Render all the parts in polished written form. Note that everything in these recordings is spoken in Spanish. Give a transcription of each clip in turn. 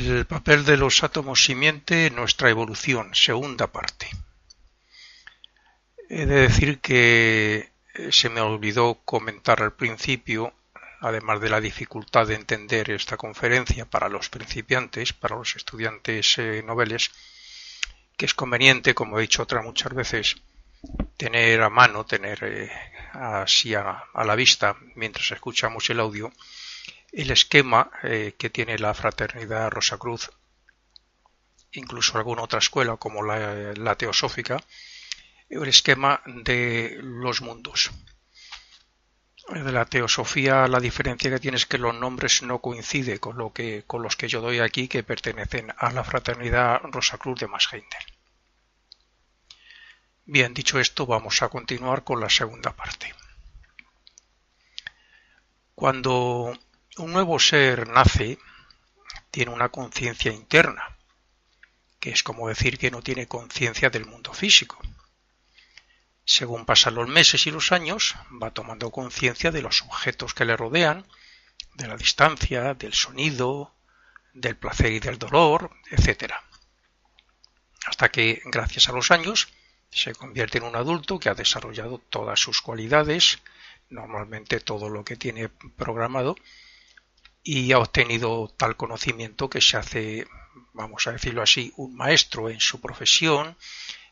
El papel de los átomos simiente en nuestra evolución, segunda parte. He de decir que se me olvidó comentar al principio, además de la dificultad de entender esta conferencia para los principiantes, para los estudiantes noveles, que es conveniente, como he dicho otras muchas veces, tener a mano, tener así a la vista, mientras escuchamos el audio, el esquema que tiene la Fraternidad Rosacruz, incluso alguna otra escuela como la teosófica, el esquema de los mundos. De la teosofía, la diferencia que tiene es que los nombres no coinciden con los que yo doy aquí, que pertenecen a la Fraternidad Rosacruz de Maasheindel. Bien, dicho esto, vamos a continuar con la segunda parte. Cuando un nuevo ser nace, tiene una conciencia interna, que es como decir que no tiene conciencia del mundo físico. Según pasan los meses y los años, va tomando conciencia de los objetos que le rodean, de la distancia, del sonido, del placer y del dolor, etc. Hasta que, gracias a los años, se convierte en un adulto que ha desarrollado todas sus cualidades, normalmente todo lo que tiene programado, y ha obtenido tal conocimiento que se hace, vamos a decirlo así, un maestro en su profesión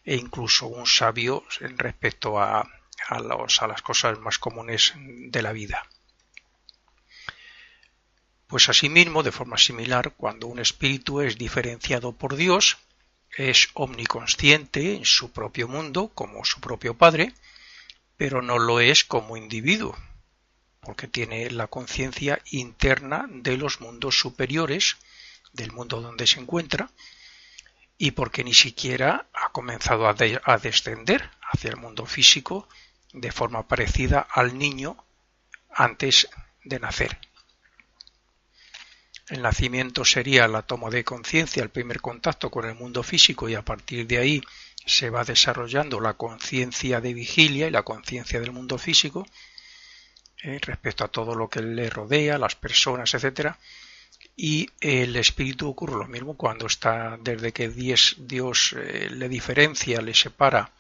e incluso un sabio respecto a las cosas más comunes de la vida. Pues asimismo, de forma similar, cuando un espíritu es diferenciado por Dios, es omniconsciente en su propio mundo como su propio padre, pero no lo es como individuo, porque tiene la conciencia interna de los mundos superiores, del mundo donde se encuentra, y porque ni siquiera ha comenzado a descender hacia el mundo físico de forma parecida al niño antes de nacer. El nacimiento sería la toma de conciencia, el primer contacto con el mundo físico, y a partir de ahí se va desarrollando la conciencia de vigilia y la conciencia del mundo físico respecto a todo lo que le rodea, las personas, etc. Y el espíritu ocurre lo mismo cuando está, desde que Dios le diferencia, le separa,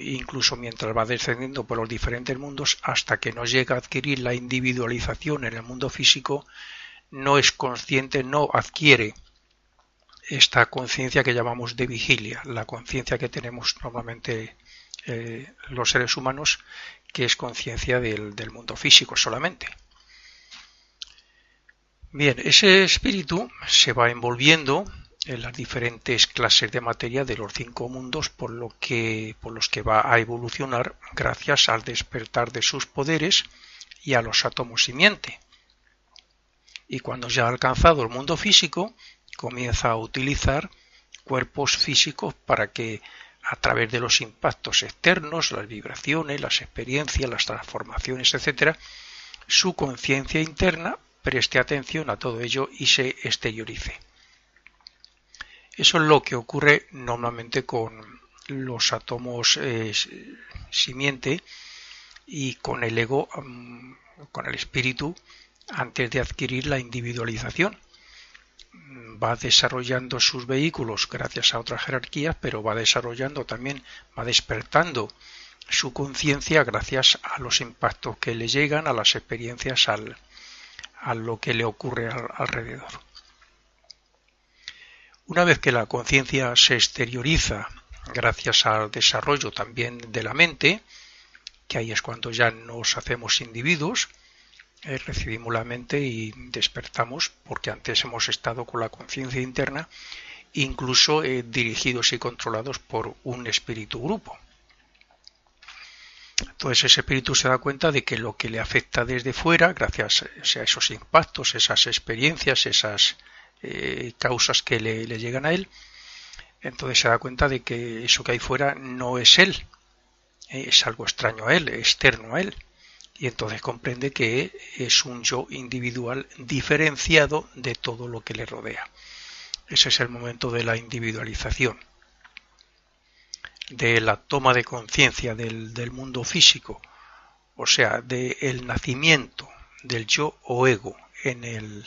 incluso mientras va descendiendo por los diferentes mundos, hasta que no llega a adquirir la individualización en el mundo físico, no es consciente, no adquiere esta conciencia que llamamos de vigilia, la conciencia que tenemos normalmente los seres humanos, que es conciencia del mundo físico solamente. Bien, ese espíritu se va envolviendo en las diferentes clases de materia de los 5 mundos por los que va a evolucionar gracias al despertar de sus poderes y a los átomos simiente. Y cuando ya ha alcanzado el mundo físico, comienza a utilizar cuerpos físicos para que, a través de los impactos externos, las vibraciones, las experiencias, las transformaciones, etc., su conciencia interna preste atención a todo ello y se exteriorice. Eso es lo que ocurre normalmente con los átomos simiente y con el ego, con el espíritu, antes de adquirir la individualización. Va desarrollando sus vehículos gracias a otras jerarquías, pero va desarrollando también, va despertando su conciencia gracias a los impactos que le llegan, a las experiencias, a lo que le ocurre alrededor. Una vez que la conciencia se exterioriza gracias al desarrollo también de la mente, que ahí es cuando ya nos hacemos individuos, recibimos la mente y despertamos, porque antes hemos estado con la conciencia interna, incluso dirigidos y controlados por un espíritu grupo. Entonces ese espíritu se da cuenta de que lo que le afecta desde fuera, gracias a esos impactos, esas experiencias, esas causas que le llegan a él, entonces se da cuenta de que eso que hay fuera no es él, es algo extraño a él, externo a él, y entonces comprende que es un yo individual diferenciado de todo lo que le rodea. Ese es el momento de la individualización, de la toma de conciencia del mundo físico, o sea, del nacimiento del yo o ego en el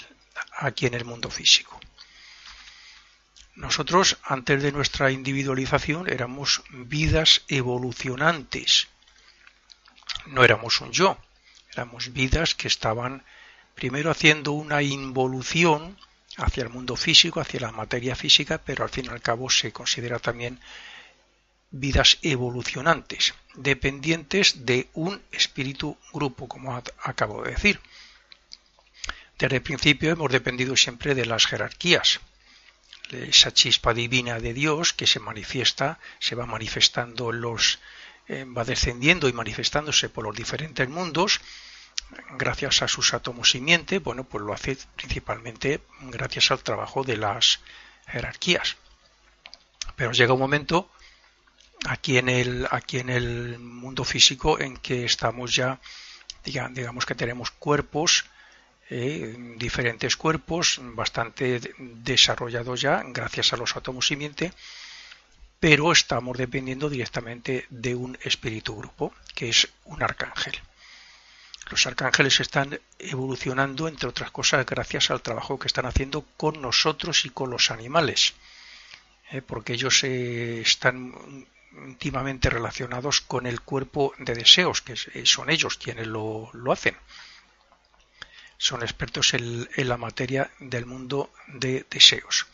aquí en el mundo físico. Nosotros, antes de nuestra individualización, éramos vidas evolucionantes. No éramos un yo, éramos vidas que estaban primero haciendo una involución hacia el mundo físico, hacia la materia física, pero al fin y al cabo se considera también vidas evolucionantes, dependientes de un espíritu grupo, como acabo de decir. Desde el principio hemos dependido siempre de las jerarquías, esa chispa divina de Dios que se manifiesta, se va manifestando va descendiendo y manifestándose por los diferentes mundos, gracias a sus átomos simiente. Bueno, pues lo hace principalmente gracias al trabajo de las jerarquías. Pero llega un momento aquí en el mundo físico en que estamos ya, digamos que tenemos cuerpos, diferentes cuerpos bastante desarrollados ya gracias a los átomos simiente, pero estamos dependiendo directamente de un espíritu grupo, que es un arcángel. Los arcángeles están evolucionando, entre otras cosas, gracias al trabajo que están haciendo con nosotros y con los animales, porque ellos están íntimamente relacionados con el cuerpo de deseos, que son ellos quienes lo hacen. Son expertos en la materia del mundo de deseos.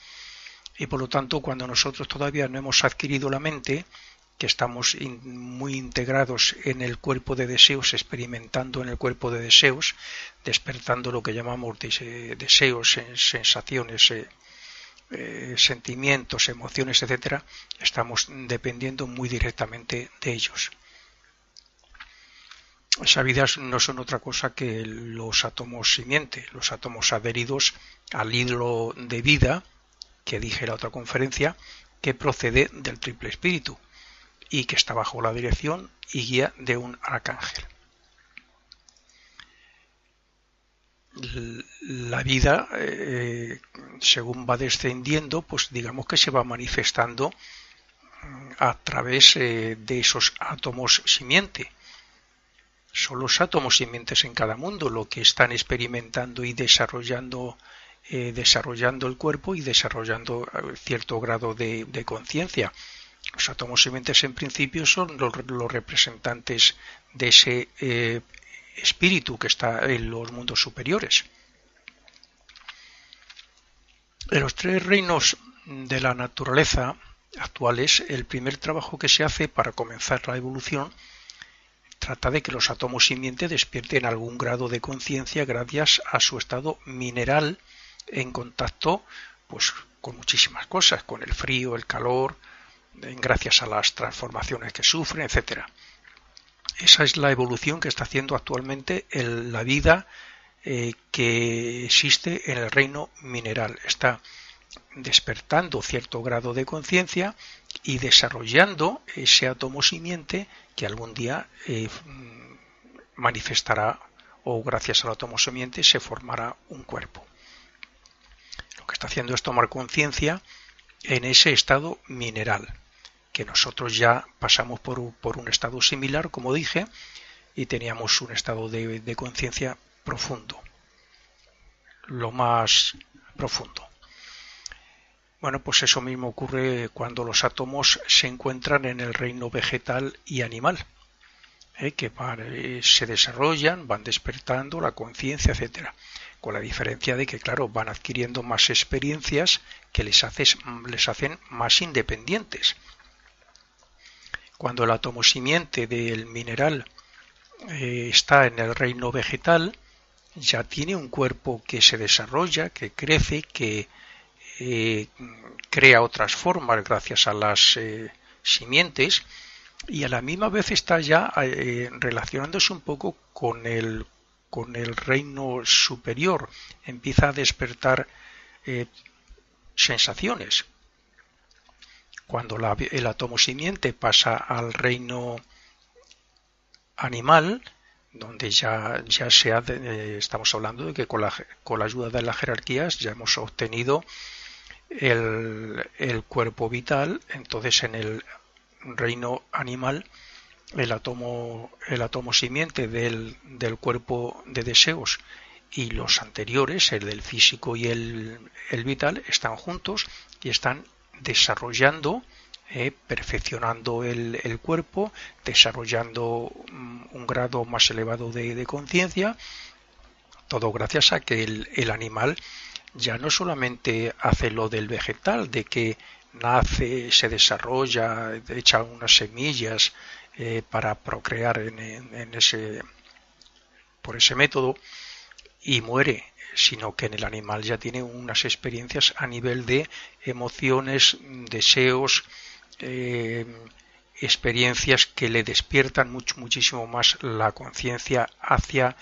Y por lo tanto, cuando nosotros todavía no hemos adquirido la mente, que estamos muy integrados en el cuerpo de deseos, experimentando en el cuerpo de deseos, despertando lo que llamamos deseos, sensaciones, sentimientos, emociones, etcétera, estamos dependiendo muy directamente de ellos. Esas vidas no son otra cosa que los átomos simiente, los átomos adheridos al hilo de vida que dije en la otra conferencia, que procede del triple espíritu y que está bajo la dirección y guía de un arcángel. La vida, según va descendiendo, pues digamos que se va manifestando a través de esos átomos simiente. Son los átomos simientes en cada mundo lo que están experimentando y desarrollando el cuerpo y desarrollando cierto grado de conciencia. Los átomos simientes en principio son los representantes de ese espíritu que está en los mundos superiores. En los tres reinos de la naturaleza actuales, el primer trabajo que se hace para comenzar la evolución trata de que los átomos simientes despierten algún grado de conciencia gracias a su estado mineral en contacto pues con muchísimas cosas, con el frío, el calor, gracias a las transformaciones que sufren, etcétera. Esa es la evolución que está haciendo actualmente la vida que existe en el reino mineral. Está despertando cierto grado de conciencia y desarrollando ese átomo simiente que algún día manifestará, o gracias al átomo simiente se formará un cuerpo. Lo que está haciendo es tomar conciencia en ese estado mineral, que nosotros ya pasamos por un estado similar, como dije, y teníamos un estado de conciencia profundo, lo más profundo. Bueno, pues eso mismo ocurre cuando los átomos se encuentran en el reino vegetal y animal, que se desarrollan, van despertando la conciencia, etcétera, con la diferencia de que, claro, van adquiriendo más experiencias que les hacen más independientes. Cuando el átomo simiente del mineral está en el reino vegetal, ya tiene un cuerpo que se desarrolla, que crece, que crea otras formas gracias a las simientes, y a la misma vez está ya relacionándose un poco con el reino superior, empieza a despertar sensaciones. Cuando el átomo simiente pasa al reino animal, donde ya estamos hablando de que con la ayuda de las jerarquías ya hemos obtenido el cuerpo vital. Entonces en el reino animal el átomo simiente del cuerpo de deseos y los anteriores, el del físico y el vital, están juntos y están desarrollando, perfeccionando el cuerpo, desarrollando un grado más elevado de conciencia, todo gracias a que el animal ya no solamente hace lo del vegetal, de que nace, se desarrolla, echa unas semillas para procrear por ese método y muere, sino que en el animal ya tiene unas experiencias a nivel de emociones, deseos, experiencias que le despiertan muchísimo más la conciencia hacia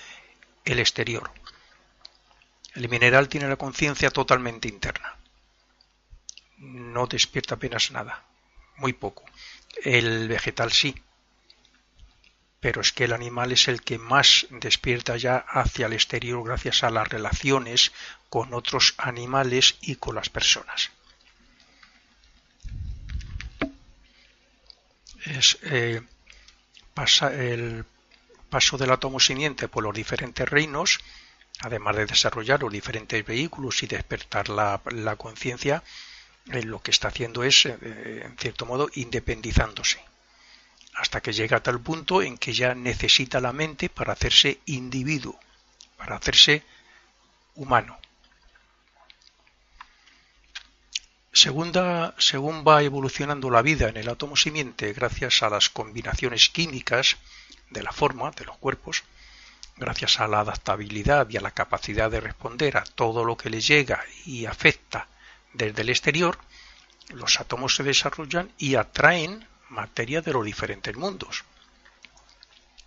el exterior. El mineral tiene la conciencia totalmente interna. No despierta apenas nada, muy poco. El vegetal sí, pero es que el animal es el que más despierta ya hacia el exterior gracias a las relaciones con otros animales y con las personas. Pasa el paso del átomo simiente por los diferentes reinos, además de desarrollar los diferentes vehículos y despertar la conciencia, lo que está haciendo es, en cierto modo, independizándose, hasta que llega a tal punto en que ya necesita la mente para hacerse individuo, para hacerse humano. Según va evolucionando la vida en el átomo simiente, gracias a las combinaciones químicas de la forma, de los cuerpos, gracias a la adaptabilidad y a la capacidad de responder a todo lo que les llega y afecta desde el exterior, los átomos se desarrollan y atraen materia de los diferentes mundos.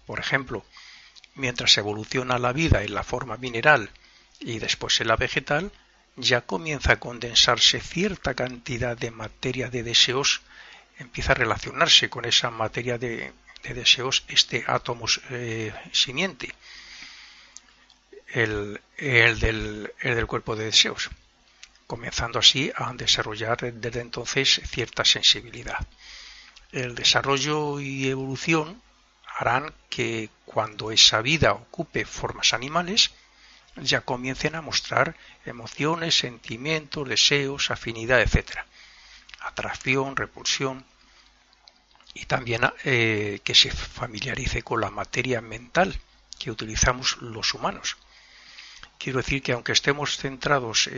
Por ejemplo, mientras evoluciona la vida en la forma mineral y después en la vegetal, ya comienza a condensarse cierta cantidad de materia de deseos, empieza a relacionarse con esa materia de deseos este átomo simiente, el del cuerpo de deseos, comenzando así a desarrollar desde entonces cierta sensibilidad. El desarrollo y evolución harán que cuando esa vida ocupe formas animales, ya comiencen a mostrar emociones, sentimientos, deseos, afinidad, etc. Atracción, repulsión, y también que se familiarice con la materia mental que utilizamos los humanos. Quiero decir que aunque estemos centrados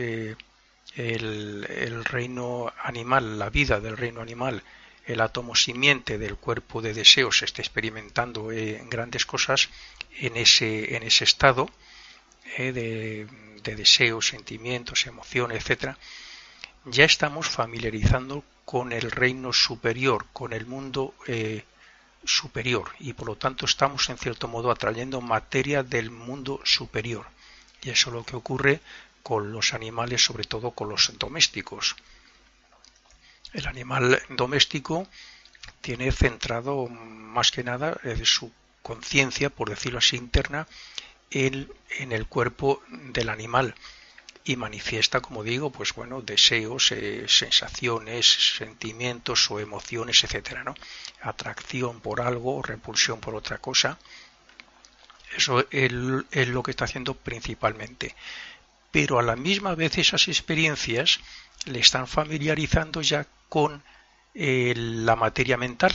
el reino animal, la vida del reino animal, el átomo simiente del cuerpo de deseos esté experimentando grandes cosas en ese estado de deseos, sentimientos, emociones, etc., ya estamos familiarizando con el reino superior, con el mundo superior, y por lo tanto estamos en cierto modo atrayendo materia del mundo superior. Y eso es lo que ocurre con los animales, sobre todo con los domésticos. El animal doméstico tiene centrado más que nada su conciencia, por decirlo así, interna en el cuerpo del animal y manifiesta, como digo, pues bueno, deseos, sensaciones, sentimientos o emociones, etcétera, ¿no? Atracción por algo, repulsión por otra cosa. Eso es lo que está haciendo principalmente. Pero a la misma vez esas experiencias le están familiarizando ya con la materia mental,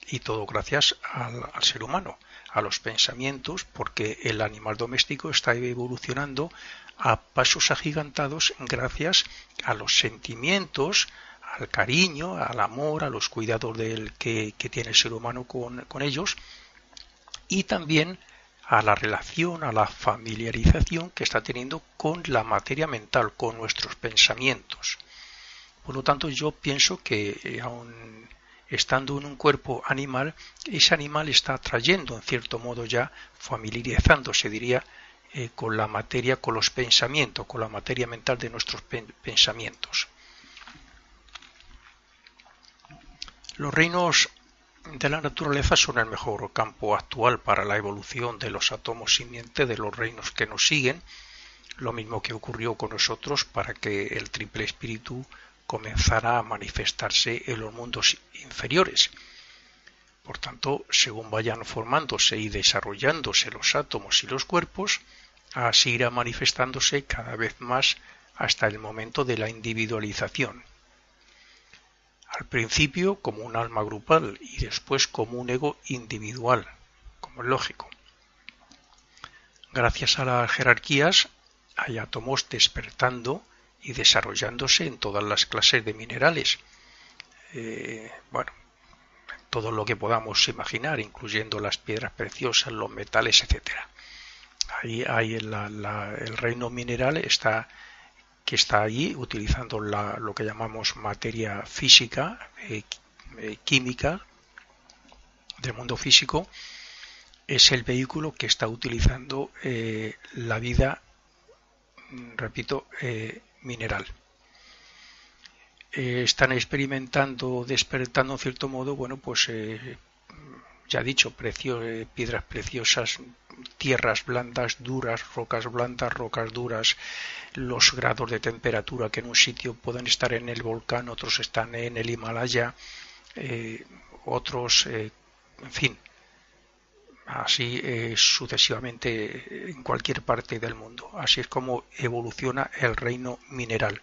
y todo gracias al ser humano, a los pensamientos, porque el animal doméstico está evolucionando a pasos agigantados gracias a los sentimientos, al cariño, al amor, a los cuidados que tiene el ser humano con ellos, y también a la relación, a la familiarización que está teniendo con la materia mental, con nuestros pensamientos. Por lo tanto, yo pienso que aun estando en un cuerpo animal, ese animal está atrayendo, en cierto modo ya, familiarizándose, diría, con la materia, con los pensamientos, con la materia mental de nuestros pensamientos. Los reinos de la naturaleza son el mejor campo actual para la evolución de los átomos simiente de los reinos que nos siguen, lo mismo que ocurrió con nosotros para que el triple espíritu comenzara a manifestarse en los mundos inferiores. Por tanto, según vayan formándose y desarrollándose los átomos y los cuerpos, Así irá manifestándose cada vez más hasta el momento de la individualización. Al principio como un alma grupal y después como un ego individual, como es lógico. Gracias a las jerarquías hay átomos despertando y desarrollándose en todas las clases de minerales. Bueno, todo lo que podamos imaginar, incluyendo las piedras preciosas, los metales, etcétera. Ahí el reino mineral que está allí utilizando lo que llamamos materia física, química del mundo físico, es el vehículo que está utilizando la vida, repito, mineral. Están experimentando, despertando en cierto modo, bueno, pues ya he dicho, piedras preciosas, tierras blandas, duras, rocas blandas, rocas duras, los grados de temperatura que en un sitio pueden estar en el volcán, otros están en el Himalaya, otros, en fin, así sucesivamente en cualquier parte del mundo. Así es como evoluciona el reino mineral.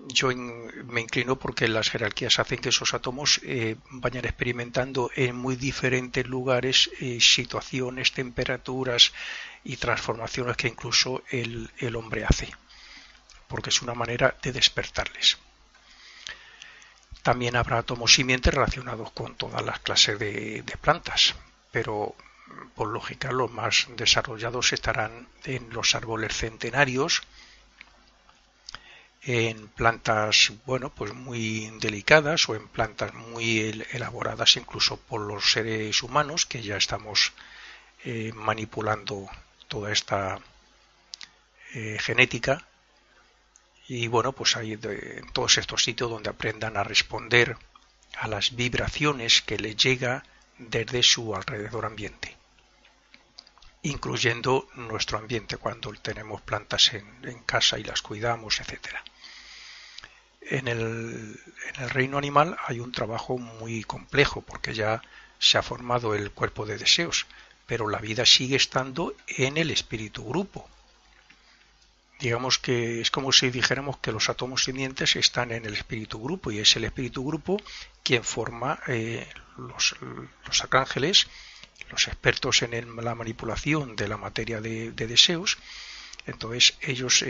Yo me inclino porque las jerarquías hacen que esos átomos vayan experimentando en muy diferentes lugares situaciones, temperaturas y transformaciones que incluso el hombre hace, porque es una manera de despertarles. También habrá átomos simientes relacionados con todas las clases de plantas, pero por lógica los más desarrollados estarán en los árboles centenarios, en plantas, bueno, pues muy delicadas o en plantas muy elaboradas incluso por los seres humanos, que ya estamos manipulando toda esta genética. Y bueno, pues hay en todos estos sitios donde aprendan a responder a las vibraciones que les llega desde su alrededor ambiente, incluyendo nuestro ambiente cuando tenemos plantas en casa y las cuidamos, etcétera. En el reino animal hay un trabajo muy complejo porque ya se ha formado el cuerpo de deseos, pero la vida sigue estando en el espíritu grupo. Digamos que es como si dijéramos que los átomos simientes están en el espíritu grupo y es el espíritu grupo quien forma los arcángeles, los expertos en la manipulación de la materia de deseos. Entonces ellos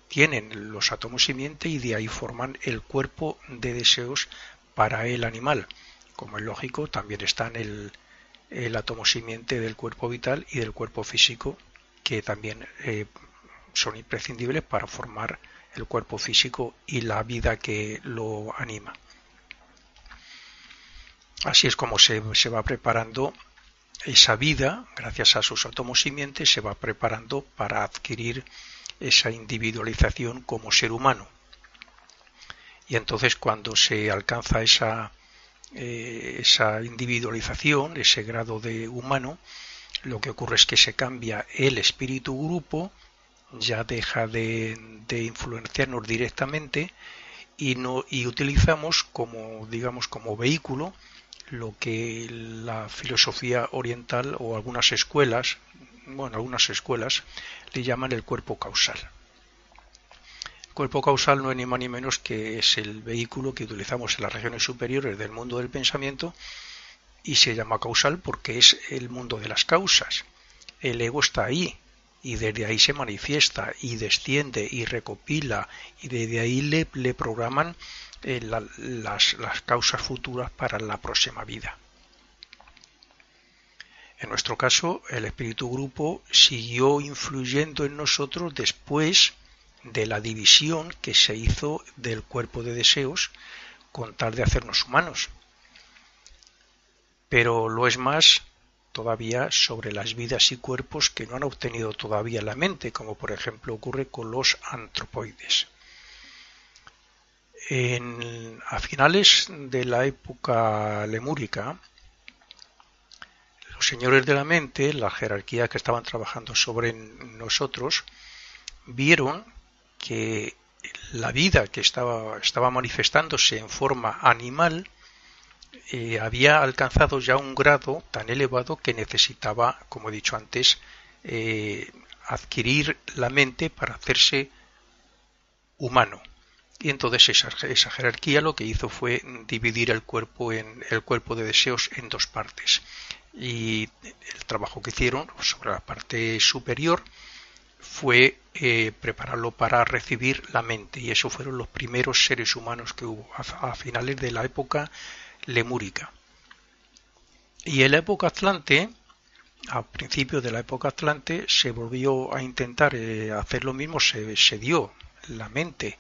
tienen los átomos simiente y de ahí forman el cuerpo de deseos para el animal. Como es lógico, también están el átomo simiente del cuerpo vital y del cuerpo físico, que también son imprescindibles para formar el cuerpo físico y la vida que lo anima. Así es como se va preparando esa vida, gracias a sus átomos simientes, se va preparando para adquirir esa individualización como ser humano. Y entonces cuando se alcanza esa individualización, ese grado de humano, lo que ocurre es que se cambia el espíritu grupo, ya deja de influenciarnos directamente y utilizamos como vehículo lo que la filosofía oriental o algunas escuelas le llaman el cuerpo causal. El cuerpo causal no es ni más ni menos que es el vehículo que utilizamos en las regiones superiores del mundo del pensamiento y se llama causal porque es el mundo de las causas. El ego está ahí y desde ahí se manifiesta y desciende y recopila y desde ahí le programan las causas futuras para la próxima vida. En nuestro caso, el espíritu grupo siguió influyendo en nosotros después de la división que se hizo del cuerpo de deseos con tal de hacernos humanos. Pero lo es más todavía sobre las vidas y cuerpos que no han obtenido todavía la mente, como por ejemplo ocurre con los antropoides. A finales de la época lemúrica, los señores de la mente, la jerarquía que estaban trabajando sobre nosotros, vieron que la vida que estaba manifestándose en forma animal había alcanzado ya un grado tan elevado que necesitaba, como he dicho antes, adquirir la mente para hacerse humano. Y entonces esa jerarquía lo que hizo fue dividir el cuerpo de deseos en dos partes. Y el trabajo que hicieron sobre la parte superior fue prepararlo para recibir la mente, y eso fueron los primeros seres humanos que hubo a finales de la época lemúrica. Y en la época Atlante, a principios de la época Atlante, se volvió a intentar hacer lo mismo, se dio la mente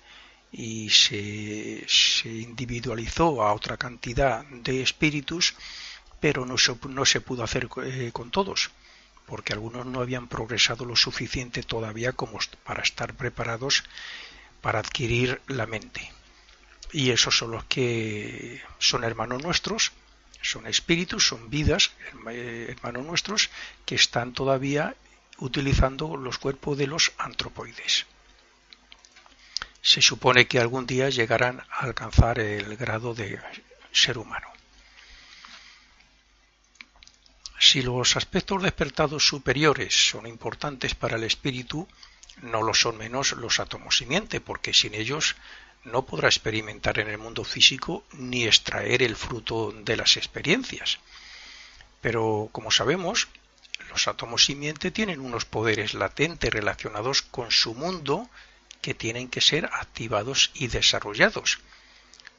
y se individualizó a otra cantidad de espíritus, pero no se pudo hacer con todos, porque algunos no habían progresado lo suficiente todavía como para estar preparados para adquirir la mente. Y esos son los que son hermanos nuestros, son espíritus, son vidas, hermanos nuestros, que están todavía utilizando los cuerpos de los antropoides. Se supone que algún día llegarán a alcanzar el grado de ser humano. Si los aspectos despertados superiores son importantes para el espíritu, no lo son menos los átomos simiente, porque sin ellos no podrá experimentar en el mundo físico ni extraer el fruto de las experiencias. Pero, como sabemos, los átomos simiente tienen unos poderes latentes relacionados con su mundo que tienen que ser activados y desarrollados.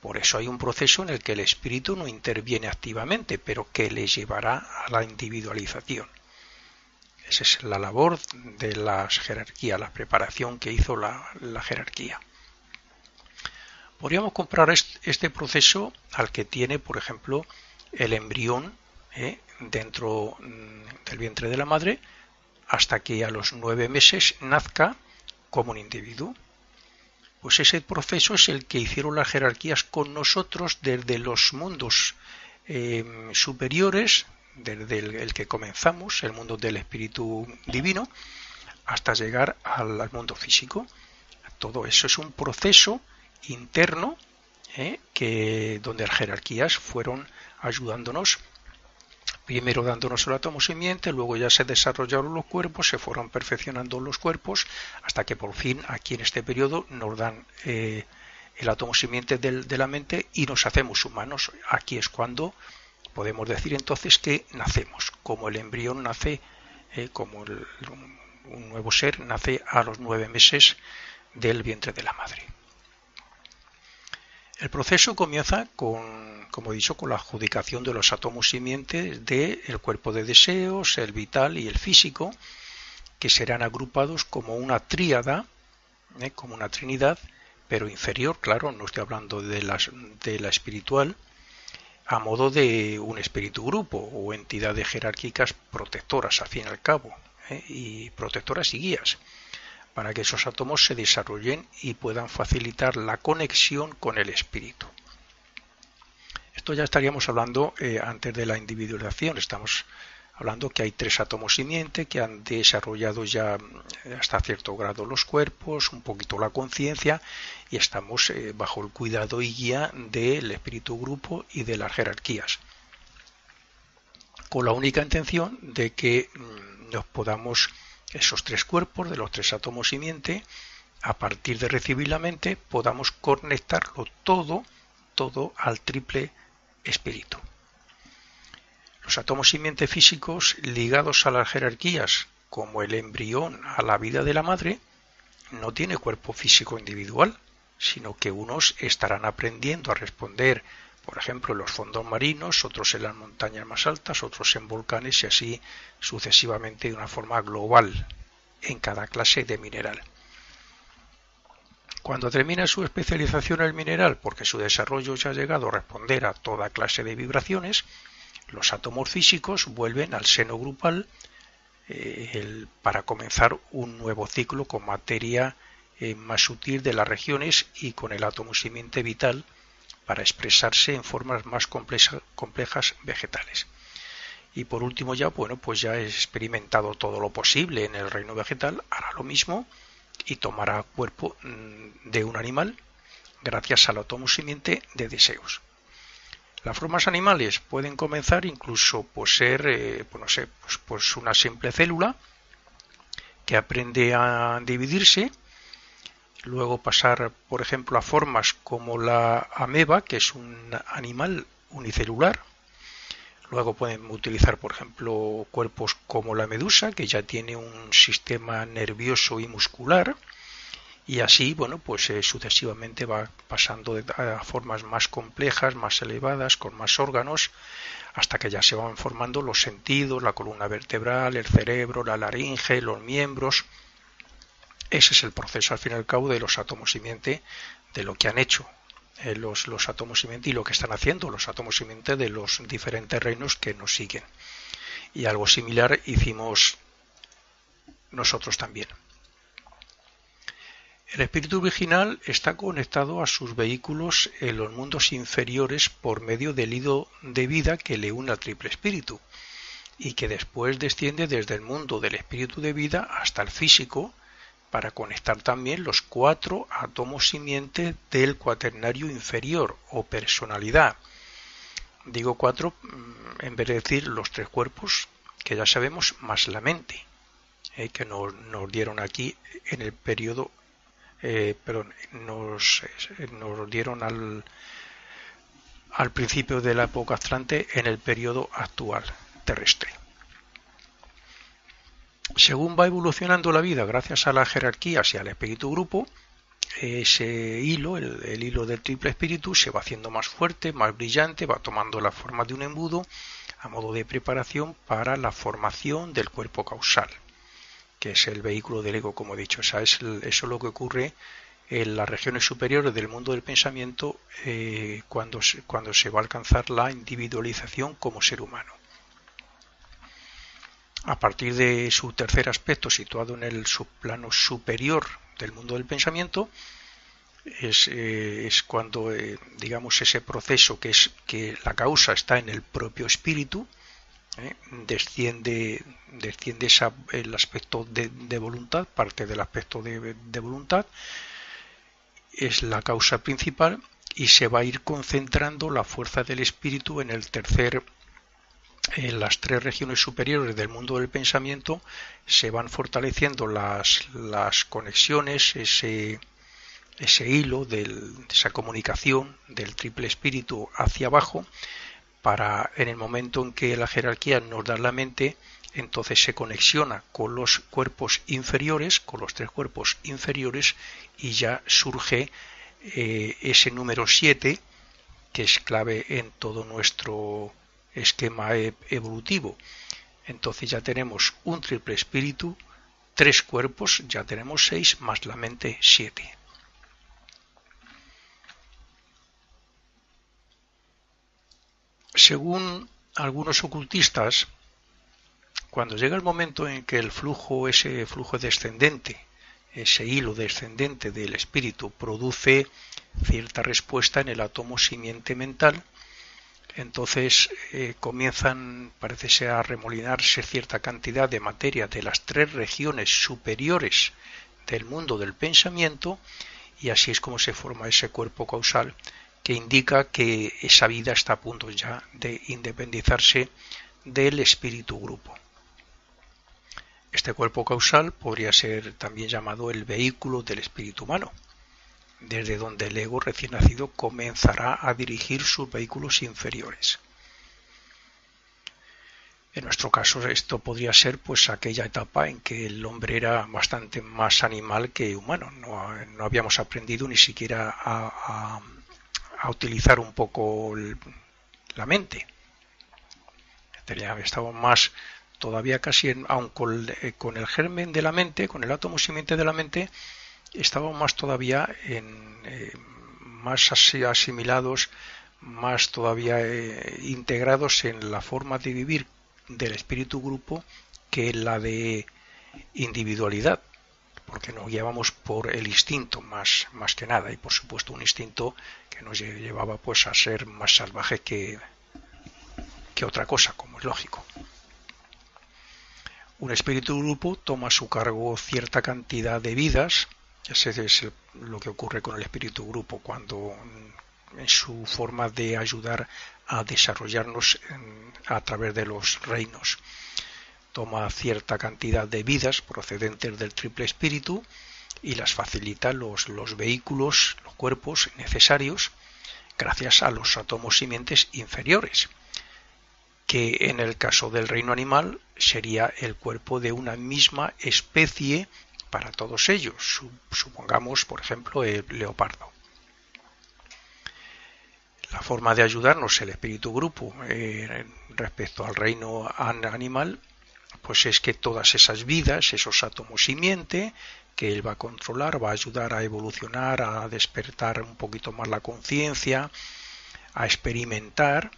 Por eso hay un proceso en el que el espíritu no interviene activamente, pero que le llevará a la individualización. Esa es la labor de las jerarquías, la preparación que hizo la jerarquía. Podríamos comparar este proceso al que tiene, por ejemplo, el embrión dentro del vientre de la madre, hasta que a los 9 meses nazca como un individuo. Pues ese proceso es el que hicieron las jerarquías con nosotros desde los mundos superiores, desde el que comenzamos, el mundo del espíritu divino, hasta llegar al mundo físico. Todo eso es un proceso interno donde las jerarquías fueron ayudándonos, primero dándonos el átomo simiente, luego ya se desarrollaron los cuerpos, se fueron perfeccionando los cuerpos, hasta que por fin aquí en este periodo nos dan el átomo simiente de la mente y nos hacemos humanos. Aquí es cuando podemos decir entonces que nacemos, como el embrión nace, como un nuevo ser nace a los 9 meses del vientre de la madre. El proceso comienza como he dicho, con la adjudicación de los átomos simientes del cuerpo de deseos, el vital y el físico, que serán agrupados como una tríada, como una trinidad, pero inferior, claro, no estoy hablando de la espiritual, a modo de un espíritu grupo o entidades jerárquicas protectoras, al fin y al cabo, y protectoras y guías, para que esos átomos se desarrollen y puedan facilitar la conexión con el espíritu. Esto ya estaríamos hablando antes de la individualización. Estamos hablando que hay 3 átomos simiente que han desarrollado ya hasta cierto grado los cuerpos, un poquito la conciencia, y estamos bajo el cuidado y guía del espíritu grupo y de las jerarquías, con la única intención de que nos podamos, esos 3 cuerpos de los 3 átomos simiente, a partir de recibir la mente, podamos conectarlo todo al triple espíritu. Los átomos simiente físicos ligados a las jerarquías, como el embrión a la vida de la madre, no tiene cuerpo físico individual, sino que unos estarán aprendiendo a responder, por ejemplo, en los fondos marinos, otros en las montañas más altas, otros en volcanes y así sucesivamente de una forma global en cada clase de mineral. Cuando termina su especialización en el mineral, porque su desarrollo ya ha llegado a responder a toda clase de vibraciones, los átomos físicos vuelven al seno grupal para comenzar un nuevo ciclo con materia más sutil de las regiones y con el átomo simiente vital para expresarse en formas más complejas vegetales. Y por último ya, pues ya he experimentado todo lo posible en el reino vegetal, hará lo mismo y tomará cuerpo de un animal gracias al átomo simiente de deseos. Las formas animales pueden comenzar incluso por ser, pues no sé, pues una simple célula que aprende a dividirse, luego pasar, por ejemplo, a formas como la ameba, que es un animal unicelular. Luego pueden utilizar, por ejemplo, cuerpos como la medusa, que ya tiene un sistema nervioso y muscular, y así, bueno, pues sucesivamente va pasando a formas más complejas, más elevadas, con más órganos, hasta que ya se van formando los sentidos, la columna vertebral, el cerebro, la laringe, los miembros. Ese es el proceso, al fin y al cabo, de los átomos simiente, de lo que han hecho los átomos simiente y lo que están haciendo los átomos simiente de los diferentes reinos que nos siguen. Y algo similar hicimos nosotros también. El espíritu virginal está conectado a sus vehículos en los mundos inferiores por medio del hilo de vida que le une al triple espíritu y que después desciende desde el mundo del espíritu de vida hasta el físico para conectar también los 4 átomos simientes del cuaternario inferior o personalidad. Digo 4 en vez de decir los 3 cuerpos que ya sabemos más la mente, que nos dieron aquí en el periodo nos dieron al principio de la época astrante en el periodo actual terrestre. Según va evolucionando la vida gracias a las jerarquías y al espíritu grupo, ese hilo, el hilo del triple espíritu, se va haciendo más fuerte, más brillante, va tomando la forma de un embudo a modo de preparación para la formación del cuerpo causal, que es el vehículo del ego, como he dicho. Eso es lo que ocurre en las regiones superiores del mundo del pensamiento cuando se va a alcanzar la individualización como ser humano. A partir de su tercer aspecto, situado en el subplano superior del mundo del pensamiento, es cuando, digamos, ese proceso que la causa está en el propio espíritu, desciende el aspecto de voluntad, parte del aspecto de voluntad, es la causa principal y se va a ir concentrando la fuerza del espíritu en las 3 regiones superiores del mundo del pensamiento. Se van fortaleciendo las conexiones, ese hilo de esa comunicación del triple espíritu hacia abajo, para en el momento en que la jerarquía nos da la mente, entonces se conexiona con los cuerpos inferiores, con los 3 cuerpos inferiores, y ya surge ese número 7, que es clave en todo nuestro esquema evolutivo. Entonces ya tenemos un triple espíritu, 3 cuerpos, ya tenemos 6, más la mente 7. Según algunos ocultistas, cuando llega el momento en que ese flujo descendente, ese hilo descendente del espíritu produce cierta respuesta en el átomo simiente mental, entonces parece ser, a remolinarse cierta cantidad de materia de las 3 regiones superiores del mundo del pensamiento, y así es como se forma ese cuerpo causal que indica que esa vida está a punto ya de independizarse del espíritu grupo. Este cuerpo causal podría ser también llamado el vehículo del espíritu humano, desde donde el ego recién nacido comenzará a dirigir sus vehículos inferiores. En nuestro caso esto podría ser pues aquella etapa en que el hombre era bastante más animal que humano. No habíamos aprendido ni siquiera a utilizar un poco la mente. Estábamos más todavía casi, aun con el germen de la mente, con el átomo simiente de la mente, estábamos más todavía más asimilados, más todavía integrados en la forma de vivir del espíritu grupo que la de individualidad, porque nos guiábamos por el instinto más que nada, y por supuesto un instinto que nos llevaba pues a ser más salvajes que otra cosa, como es lógico. Un espíritu grupo toma a su cargo cierta cantidad de vidas. Ese es lo que ocurre con el espíritu grupo cuando en su forma de ayudar a desarrollarnos a través de los reinos. Toma cierta cantidad de vidas procedentes del triple espíritu y las facilita los vehículos, los cuerpos necesarios gracias a los átomos simientes inferiores, que en el caso del reino animal sería el cuerpo de una misma especie para todos ellos. Supongamos, por ejemplo, el leopardo. La forma de ayudarnos el espíritu grupo respecto al reino animal, pues es que todas esas vidas, esos átomos simiente que él va a controlar, va a ayudar a evolucionar, a despertar un poquito más la conciencia, a experimentar,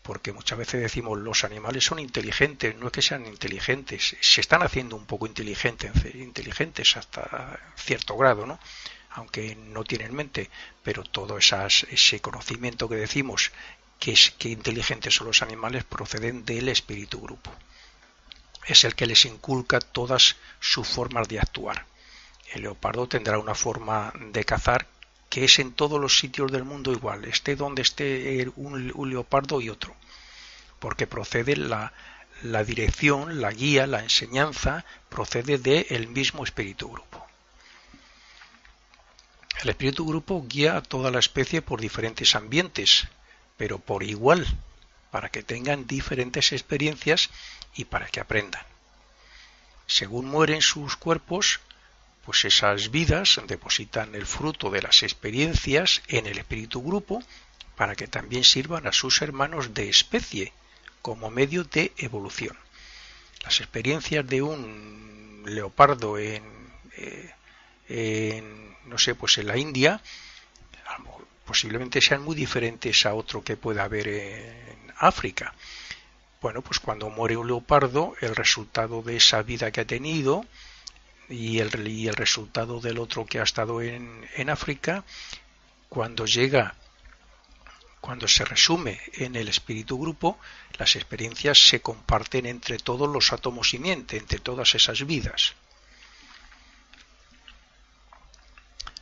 porque muchas veces decimos los animales son inteligentes. No es que sean inteligentes, se están haciendo un poco inteligentes hasta cierto grado, ¿no? Aunque no tienen mente, pero todo ese conocimiento que decimos que inteligentes son los animales proceden del espíritu grupo. Es el que les inculca todas sus formas de actuar. El leopardo tendrá una forma de cazar que es en todos los sitios del mundo igual, esté donde esté un leopardo y otro, porque procede la dirección, la guía, la enseñanza, procede del mismo espíritu grupo. El espíritu grupo guía a toda la especie por diferentes ambientes, pero por igual, para que tengan diferentes experiencias y para que aprendan. Según mueren sus cuerpos, pues esas vidas depositan el fruto de las experiencias en el espíritu grupo para que también sirvan a sus hermanos de especie como medio de evolución. Las experiencias de un leopardo no sé, pues en la India, posiblemente sean muy diferentes a otro que pueda haber en África. Bueno, pues cuando muere un leopardo, el resultado de esa vida que ha tenido y el resultado del otro que ha estado en África, cuando se resume en el espíritu grupo, las experiencias se comparten entre todos los átomos simiente, entre todas esas vidas.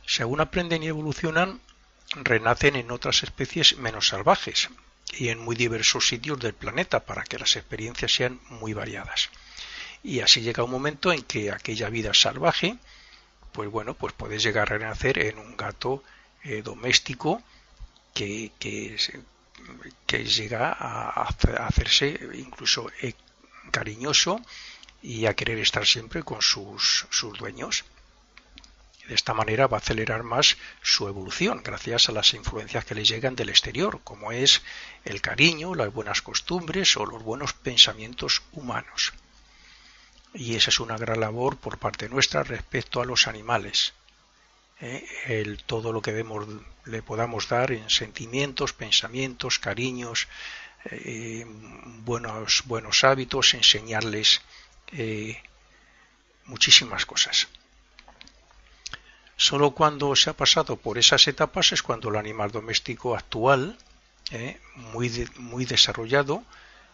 Según aprenden y evolucionan, renacen en otras especies menos salvajes y en muy diversos sitios del planeta para que las experiencias sean muy variadas. Y así llega un momento en que aquella vida salvaje, pues bueno, pues puede llegar a renacer en un gato doméstico que llega a hacerse incluso cariñoso y a querer estar siempre con sus dueños. De esta manera va a acelerar más su evolución gracias a las influencias que le llegan del exterior, como es el cariño, las buenas costumbres o los buenos pensamientos humanos. Y esa es una gran labor por parte nuestra respecto a los animales. Todo lo que le podamos dar en sentimientos, pensamientos, cariños, buenos hábitos, enseñarles muchísimas cosas. Solo cuando se ha pasado por esas etapas es cuando el animal doméstico actual, muy desarrollado,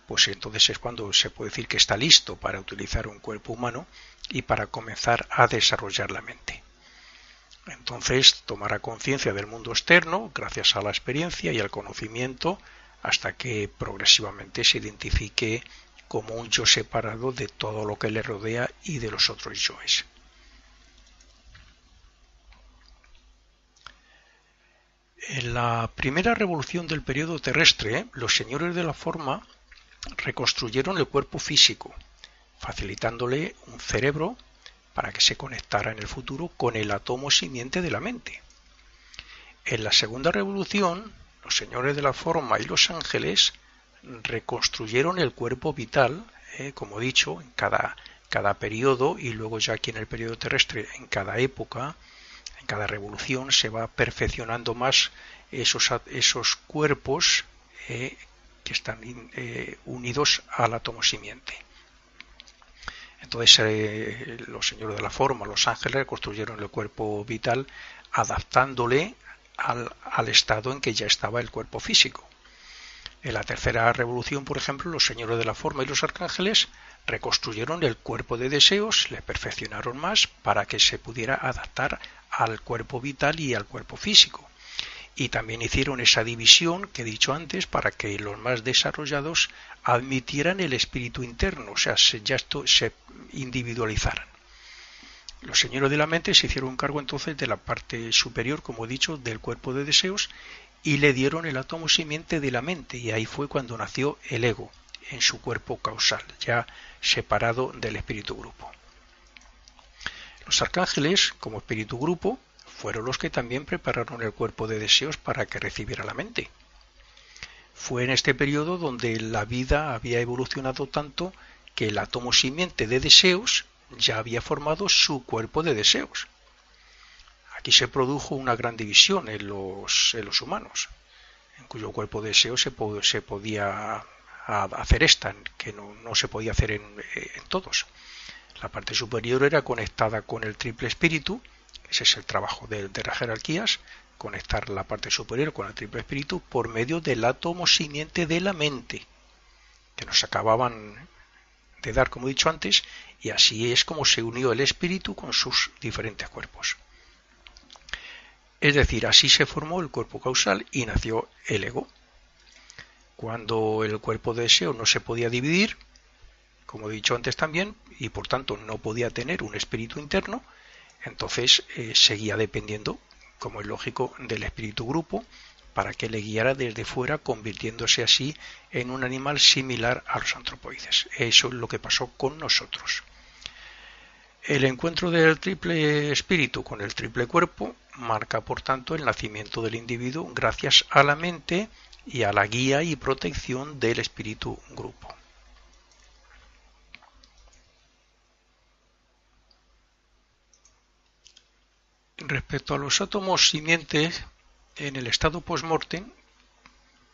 pues entonces es cuando se puede decir que está listo para utilizar un cuerpo humano y para comenzar a desarrollar la mente. Entonces tomará conciencia del mundo externo gracias a la experiencia y al conocimiento hasta que progresivamente se identifique como un yo separado de todo lo que le rodea y de los otros yoes. En la primera revolución del periodo terrestre, los señores de la forma reconstruyeron el cuerpo físico, facilitándole un cerebro para que se conectara en el futuro con el átomo simiente de la mente. En la segunda revolución, los señores de la forma y los ángeles reconstruyeron el cuerpo vital, como he dicho, en cada periodo, y luego ya aquí en el periodo terrestre, en cada época, en cada revolución, se va perfeccionando más esos cuerpos que están unidos al átomo simiente. Entonces los señores de la forma, los ángeles, construyeron el cuerpo vital adaptándole al estado en que ya estaba el cuerpo físico. En la tercera revolución, por ejemplo, los señores de la forma y los arcángeles reconstruyeron el cuerpo de deseos, le perfeccionaron más para que se pudiera adaptar al cuerpo vital y al cuerpo físico. Y también hicieron esa división que he dicho antes para que los más desarrollados admitieran el espíritu interno, o sea, se individualizaran. Los señores de la mente se hicieron cargo entonces de la parte superior, como he dicho, del cuerpo de deseos y le dieron el átomo simiente de la mente, y ahí fue cuando nació el ego en su cuerpo causal, ya separado del espíritu grupo. Los arcángeles, como espíritu grupo, fueron los que también prepararon el cuerpo de deseos para que recibiera la mente. Fue en este periodo donde la vida había evolucionado tanto que el átomo simiente de deseos ya había formado su cuerpo de deseos. Aquí se produjo una gran división en los humanos, en cuyo cuerpo de deseos se podía hacer esta, que no se podía hacer en todos. La parte superior era conectada con el triple espíritu. Ese es el trabajo de las jerarquías, conectar la parte superior con el triple espíritu por medio del átomo simiente de la mente, que nos acababan de dar, como he dicho antes, y así es como se unió el espíritu con sus diferentes cuerpos. Es decir, así se formó el cuerpo causal y nació el ego. Cuando el cuerpo de deseo no se podía dividir, como he dicho antes también, y por tanto no podía tener un espíritu interno, entonces seguía dependiendo, como es lógico, del espíritu grupo para que le guiara desde fuera, convirtiéndose así en un animal similar a los antropoides. Eso es lo que pasó con nosotros. El encuentro del triple espíritu con el triple cuerpo marca, por tanto, el nacimiento del individuo gracias a la mente y a la guía y protección del espíritu grupo. Respecto a los átomos simientes, en el estado post-mortem,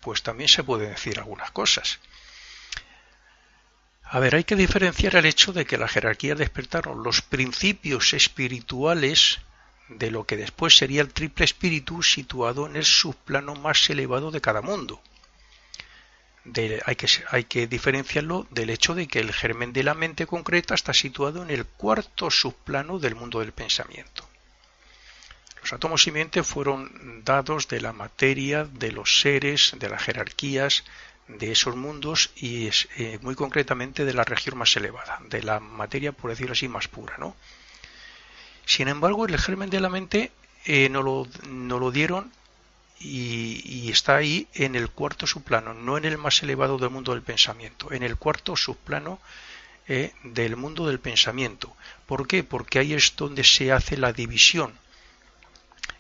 pues también se pueden decir algunas cosas. A ver, hay que diferenciar el hecho de que las jerarquías despertaron los principios espirituales de lo que después sería el triple espíritu situado en el subplano más elevado de cada mundo. Hay que diferenciarlo del hecho de que el germen de la mente concreta está situado en el cuarto subplano del mundo del pensamiento. Los átomos simientes fueron dados de la materia, de los seres, de las jerarquías, de esos mundos y muy concretamente de la región más elevada, de la materia, por decirlo así, más pura, ¿no? Sin embargo, el germen de la mente no lo dieron y está ahí en el cuarto subplano, no en el más elevado del mundo del pensamiento, en el cuarto subplano del mundo del pensamiento. ¿Por qué? Porque ahí es donde se hace la división.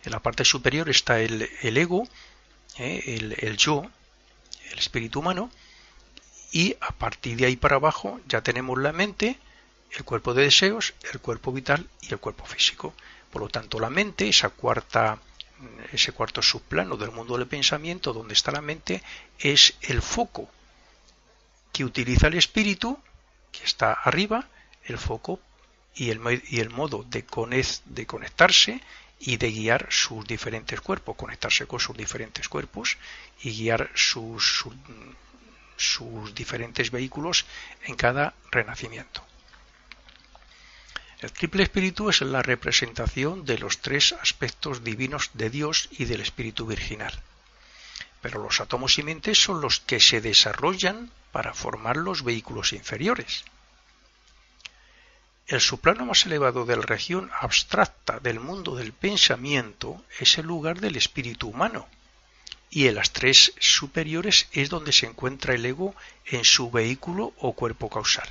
En la parte superior está el ego, el yo, el espíritu humano, y a partir de ahí para abajo ya tenemos la mente, el cuerpo de deseos, el cuerpo vital y el cuerpo físico. Por lo tanto, la mente, ese cuarto subplano del mundo del pensamiento, donde está la mente, es el foco que utiliza el espíritu, que está arriba, el foco y el modo de conectarse y de guiar sus diferentes cuerpos, conectarse con sus diferentes cuerpos y guiar sus diferentes vehículos en cada renacimiento. El triple espíritu es la representación de los tres aspectos divinos de Dios y del espíritu virginal. Pero los átomos simientes son los que se desarrollan para formar los vehículos inferiores. El subplano más elevado de la región abstracta del mundo del pensamiento es el lugar del espíritu humano, y en las tres superiores es donde se encuentra el ego en su vehículo o cuerpo causal.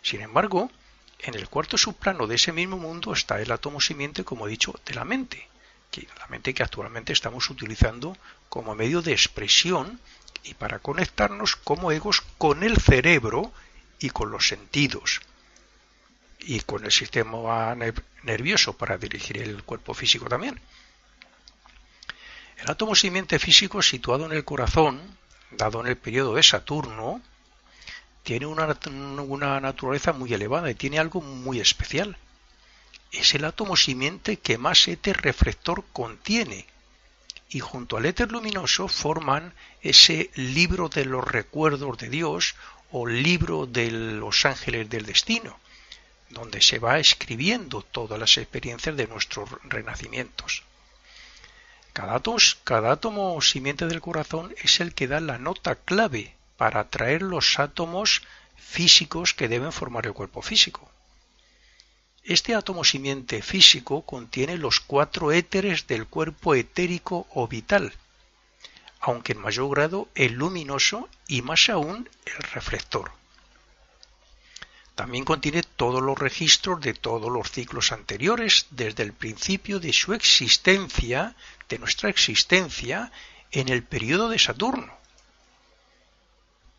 Sin embargo, en el cuarto subplano de ese mismo mundo está el átomo simiente, como he dicho, de la mente que actualmente estamos utilizando como medio de expresión y para conectarnos como egos con el cerebro y con los sentidos y con el sistema nervioso para dirigir el cuerpo físico también. El átomo simiente físico situado en el corazón, dado en el periodo de Saturno, tiene una naturaleza muy elevada y tiene algo muy especial. Es el átomo simiente que más éter reflector contiene y junto al éter luminoso forman ese libro de los recuerdos de Dios o libro de los ángeles del destino, donde se va escribiendo todas las experiencias de nuestros renacimientos. Cada átomo simiente del corazón es el que da la nota clave para atraer los átomos físicos que deben formar el cuerpo físico. Este átomo simiente físico contiene los 4 éteres del cuerpo etérico o vital, aunque en mayor grado el luminoso y más aún el reflector. También contiene todos los registros de todos los ciclos anteriores desde el principio de su existencia, de nuestra existencia, en el período de Saturno,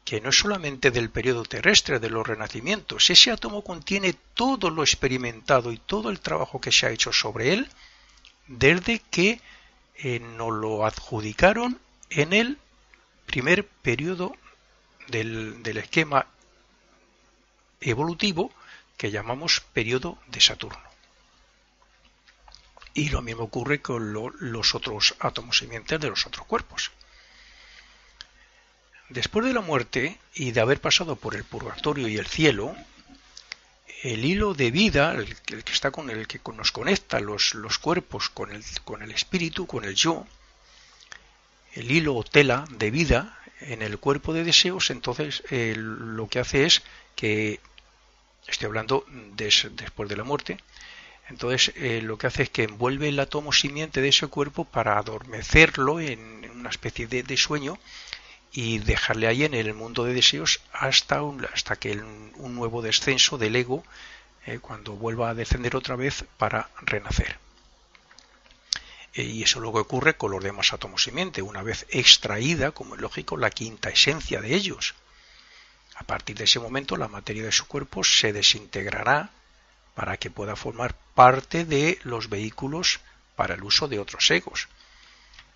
que no es solamente del período terrestre de los renacimientos. Ese átomo contiene todo lo experimentado y todo el trabajo que se ha hecho sobre él desde que nos lo adjudicaron en el primer periodo del esquema evolutivo que llamamos periodo de Saturno. Y lo mismo ocurre con los otros átomos simientes de los otros cuerpos. Después de la muerte y de haber pasado por el purgatorio y el cielo, el hilo de vida, el que está con el que nos conecta los cuerpos con el espíritu, con el yo, el hilo o tela de vida en el cuerpo de deseos, entonces lo que hace es que, estoy hablando después de la muerte, entonces lo que hace es que envuelve el átomo simiente de ese cuerpo para adormecerlo en una especie de sueño y dejarle ahí en el mundo de deseos hasta que un nuevo descenso del ego, cuando vuelva a descender otra vez para renacer. Y eso es lo que ocurre con los demás átomos simiente, una vez extraída, como es lógico, la quinta esencia de ellos. A partir de ese momento la materia de su cuerpo se desintegrará para que pueda formar parte de los vehículos para el uso de otros egos.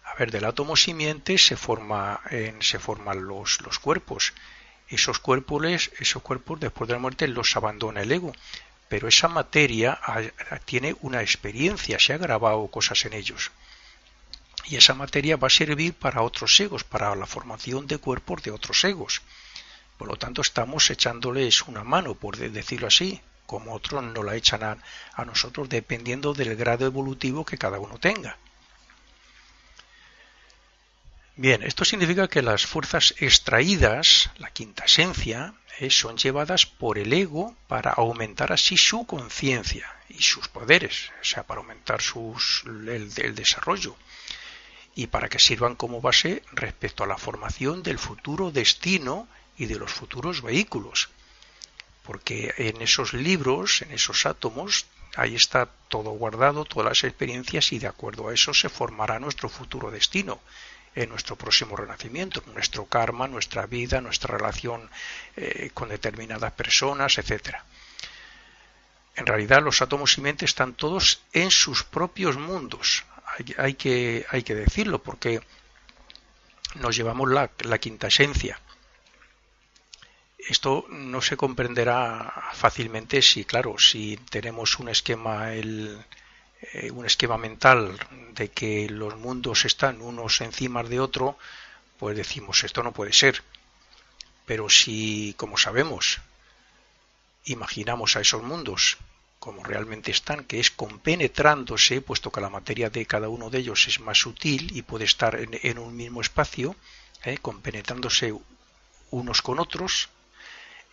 A ver, del átomo simiente se forman los cuerpos. Esos cuerpos después de la muerte los abandona el ego, pero esa materia tiene una experiencia, se ha grabado cosas en ellos. Y esa materia va a servir para otros egos, para la formación de cuerpos de otros egos. Por lo tanto, estamos echándoles una mano, por decirlo así, como otros nos la echan a nosotros, dependiendo del grado evolutivo que cada uno tenga. Bien, esto significa que las fuerzas extraídas, la quinta esencia, son llevadas por el ego para aumentar así su conciencia y sus poderes, o sea, para aumentar el desarrollo y para que sirvan como base respecto a la formación del futuro destino y de los futuros vehículos. Porque en esos libros, en esos átomos, ahí está todo guardado, todas las experiencias, y de acuerdo a eso se formará nuestro futuro destino en nuestro próximo renacimiento, nuestro karma, nuestra vida, nuestra relación con determinadas personas, etc. En realidad los átomos simientes están todos en sus propios mundos. Hay que decirlo, porque nos llevamos la quinta esencia. Esto no se comprenderá fácilmente si tenemos un esquema mental de que los mundos están unos encima de otro, pues decimos, esto no puede ser. Pero si, como sabemos, imaginamos a esos mundos como realmente están, que es compenetrándose, puesto que la materia de cada uno de ellos es más sutil y puede estar en un mismo espacio, compenetrándose unos con otros,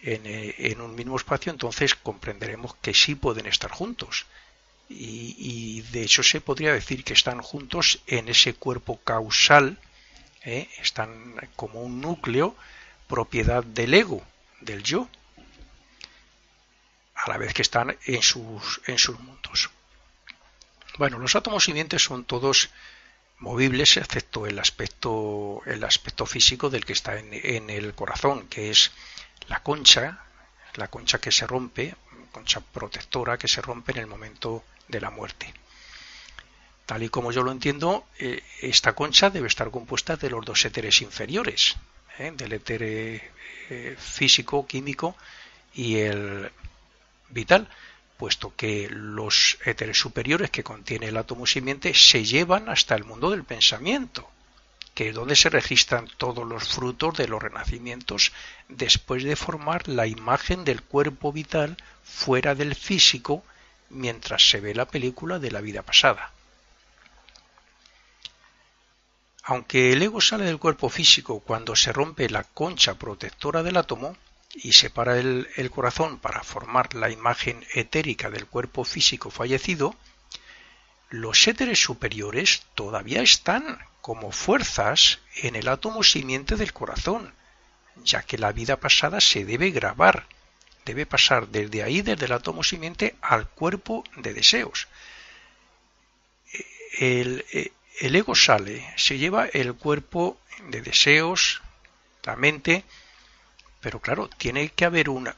en un mismo espacio, entonces comprenderemos que sí pueden estar juntos. Y de hecho se podría decir que están juntos en ese cuerpo causal, están como un núcleo, propiedad del ego, del yo, a la vez que están en sus mundos. Bueno, los átomos simientes son todos movibles, excepto el aspecto físico del que está en el corazón, que es la concha que se rompe, concha protectora que se rompe en el momento de la muerte. Tal y como yo lo entiendo, esta concha debe estar compuesta de los dos éteres inferiores, del éter físico, químico y el vital, puesto que los éteres superiores que contiene el átomo simiente se llevan hasta el mundo del pensamiento, que es donde se registran todos los frutos de los renacimientos después de formar la imagen del cuerpo vital fuera del físico mientras se ve la película de la vida pasada. Aunque el ego sale del cuerpo físico cuando se rompe la concha protectora del átomo y separa el corazón para formar la imagen etérica del cuerpo físico fallecido, los éteres superiores todavía están como fuerzas en el átomo simiente del corazón, ya que la vida pasada se debe grabar, debe pasar desde ahí, desde el átomo simiente, al cuerpo de deseos. El ego sale, se lleva el cuerpo de deseos, la mente, pero claro, tiene que haber una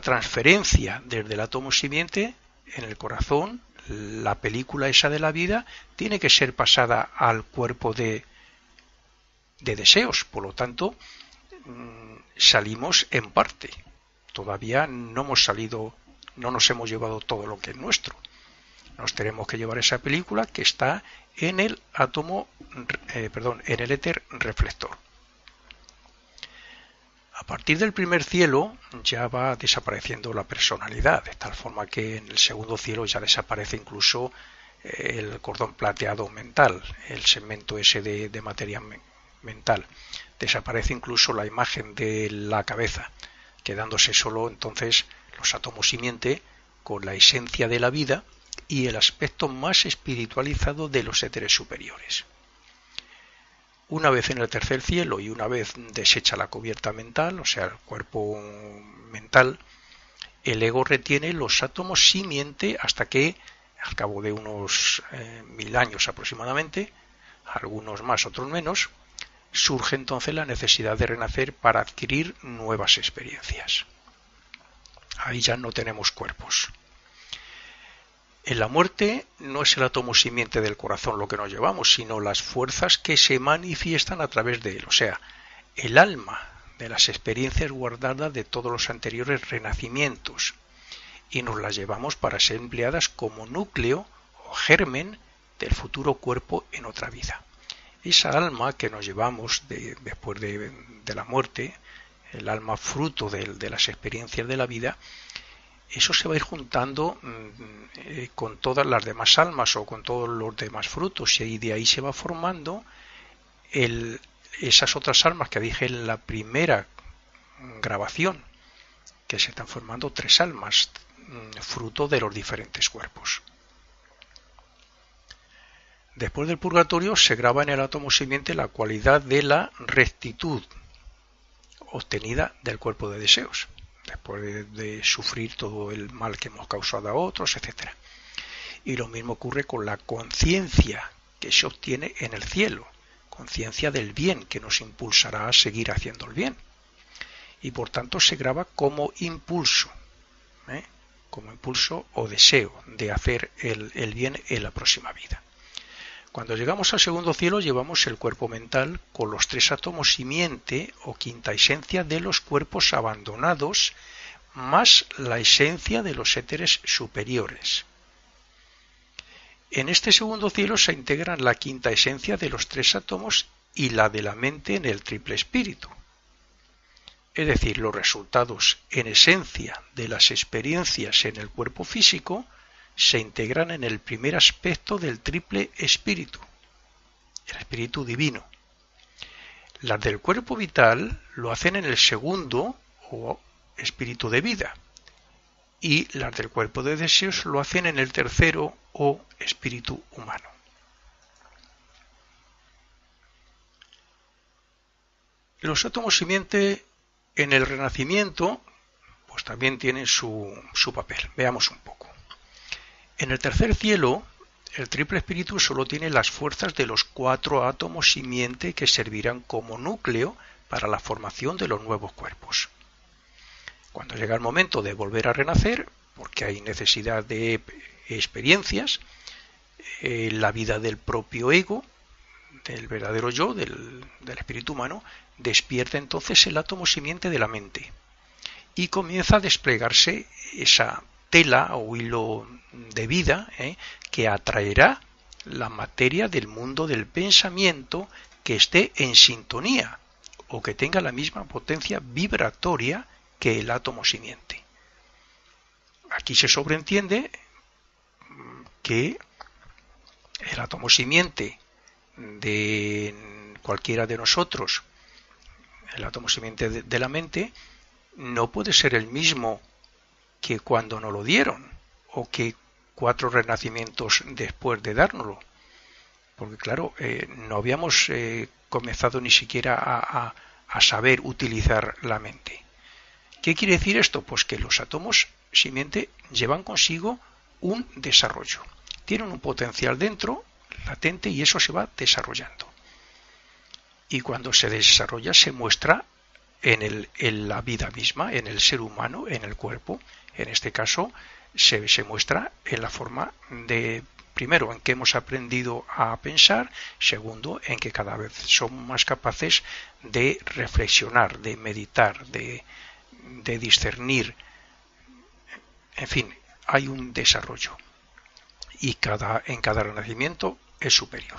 transferencia desde el átomo simiente en el corazón. La película esa de la vida tiene que ser pasada al cuerpo de deseos. Por lo tanto, salimos en parte. Todavía no hemos salido, no nos hemos llevado todo lo que es nuestro. Nos tenemos que llevar esa película que está en el átomo, en el éter reflector. A partir del primer cielo ya va desapareciendo la personalidad, de tal forma que en el segundo cielo ya desaparece incluso el cordón plateado mental, el segmento ese de materia mental. Desaparece incluso la imagen de la cabeza, quedándose solo entonces los átomos simiente con la esencia de la vida y el aspecto más espiritualizado de los éteres superiores. Una vez en el tercer cielo y una vez deshecha la cubierta mental, o sea, el cuerpo mental, el ego retiene los átomos simiente hasta que, al cabo de unos 1000 años aproximadamente, algunos más, otros menos, surge entonces la necesidad de renacer para adquirir nuevas experiencias. Ahí ya no tenemos cuerpos. En la muerte no es el átomo simiente del corazón lo que nos llevamos, sino las fuerzas que se manifiestan a través de él, o sea, el alma de las experiencias guardadas de todos los anteriores renacimientos, y nos las llevamos para ser empleadas como núcleo o germen del futuro cuerpo en otra vida. Esa alma que nos llevamos después de la muerte, el alma fruto de las experiencias de la vida, eso se va a ir juntando con todas las demás almas o con todos los demás frutos, y de ahí se va formando esas otras almas que dije en la primera grabación, que se están formando 3 almas, fruto de los diferentes cuerpos. Después del purgatorio se graba en el átomo simiente la cualidad de la rectitud obtenida del cuerpo de deseos, después de sufrir todo el mal que hemos causado a otros, etc. Y lo mismo ocurre con la conciencia que se obtiene en el cielo, conciencia del bien que nos impulsará a seguir haciendo el bien. Y por tanto se graba como impulso o deseo de hacer el bien en la próxima vida. Cuando llegamos al segundo cielo llevamos el cuerpo mental con los 3 átomos simiente o quinta esencia de los cuerpos abandonados, más la esencia de los éteres superiores. En este segundo cielo se integran la quinta esencia de los 3 átomos y la de la mente en el triple espíritu. Es decir, los resultados en esencia de las experiencias en el cuerpo físico se integran en el primer aspecto del triple espíritu, el espíritu divino. Las del cuerpo vital lo hacen en el segundo o espíritu de vida, y las del cuerpo de deseos lo hacen en el tercero o espíritu humano. Los átomos simiente en el renacimiento pues también tienen su papel. Veamos un poco. En el tercer cielo, el triple espíritu solo tiene las fuerzas de los 4 átomos simiente que servirán como núcleo para la formación de los nuevos cuerpos. Cuando llega el momento de volver a renacer, porque hay necesidad de experiencias, la vida del propio ego, del verdadero yo, del espíritu humano, despierta entonces el átomo simiente de la mente y comienza a desplegarse esa tela o hilo de vida que atraerá la materia del mundo del pensamiento que esté en sintonía o que tenga la misma potencia vibratoria que el átomo simiente. Aquí se sobreentiende que el átomo simiente de cualquiera de nosotros, el átomo simiente de la mente, no puede ser el mismo que cuando nos lo dieron o que 4 renacimientos después de dárnoslo. Porque claro, no habíamos comenzado ni siquiera a saber utilizar la mente. ¿Qué quiere decir esto? Pues que los átomos simiente llevan consigo un desarrollo. Tienen un potencial dentro, latente, y eso se va desarrollando. Y cuando se desarrolla se muestra en la vida misma, en el ser humano, en el cuerpo. En este caso se muestra en la forma de, primero, en que hemos aprendido a pensar, segundo, en que cada vez somos más capaces de reflexionar, de meditar, de discernir. En fin, hay un desarrollo y en cada renacimiento es superior.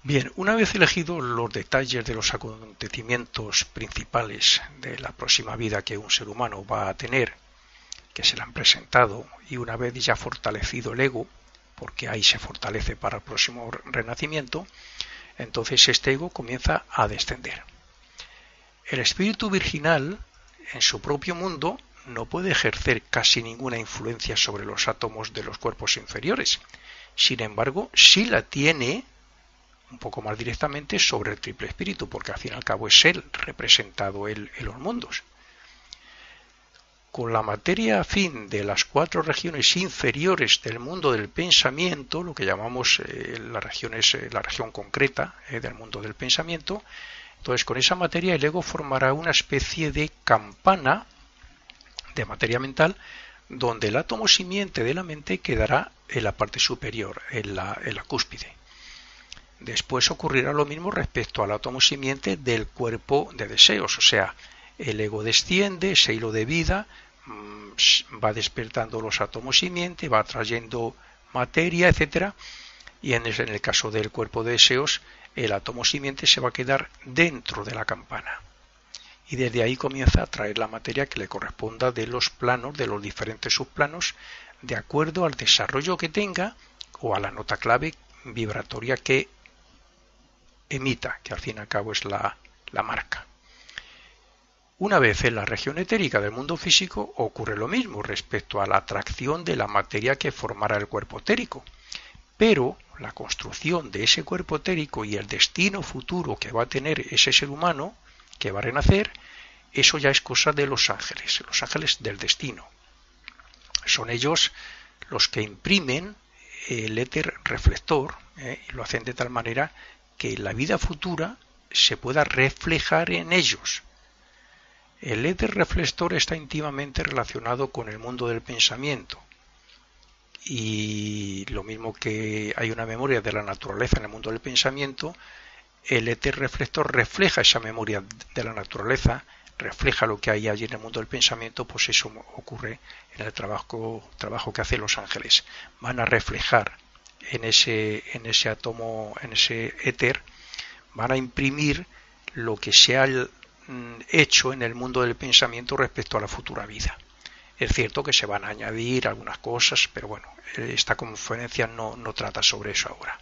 Bien, una vez elegidos los detalles de los acontecimientos principales de la próxima vida que un ser humano va a tener, que se le han presentado, y una vez ya fortalecido el ego, porque ahí se fortalece para el próximo renacimiento, entonces este ego comienza a descender. El espíritu virginal, en su propio mundo, no puede ejercer casi ninguna influencia sobre los átomos de los cuerpos inferiores. Sin embargo, sí la tiene un poco más directamente sobre el triple espíritu, porque al fin y al cabo es él representado en los mundos. Con la materia afín de las 4 regiones inferiores del mundo del pensamiento, lo que llamamos la región concreta del mundo del pensamiento, entonces con esa materia el ego formará una especie de campana de materia mental, donde el átomo simiente de la mente quedará en la parte superior, en la cúspide. Después ocurrirá lo mismo respecto al átomo simiente del cuerpo de deseos, o sea, el ego desciende, ese hilo de vida va despertando los átomos simiente, va trayendo materia, etcétera, y en el caso del cuerpo de deseos, el átomo simiente se va a quedar dentro de la campana. Y desde ahí comienza a traer la materia que le corresponda de los planos, de los diferentes subplanos, de acuerdo al desarrollo que tenga o a la nota clave vibratoria que emita, que al fin y al cabo es la marca. Una vez en la región etérica del mundo físico ocurre lo mismo respecto a la atracción de la materia que formará el cuerpo etérico, pero la construcción de ese cuerpo etérico y el destino futuro que va a tener ese ser humano que va a renacer, eso ya es cosa de los ángeles del destino. Son ellos los que imprimen el éter reflector, y lo hacen de tal manera que la vida futura se pueda reflejar en ellos. El éter reflector está íntimamente relacionado con el mundo del pensamiento, y lo mismo que hay una memoria de la naturaleza en el mundo del pensamiento, el éter reflector refleja esa memoria de la naturaleza, refleja lo que hay allí en el mundo del pensamiento. Pues eso ocurre en el trabajo que hacen los ángeles. Van a reflejar en ese átomo, en ese éter, van a imprimir lo que se ha hecho en el mundo del pensamiento respecto a la futura vida. Es cierto que se van a añadir algunas cosas, pero bueno, esta conferencia no trata sobre eso ahora.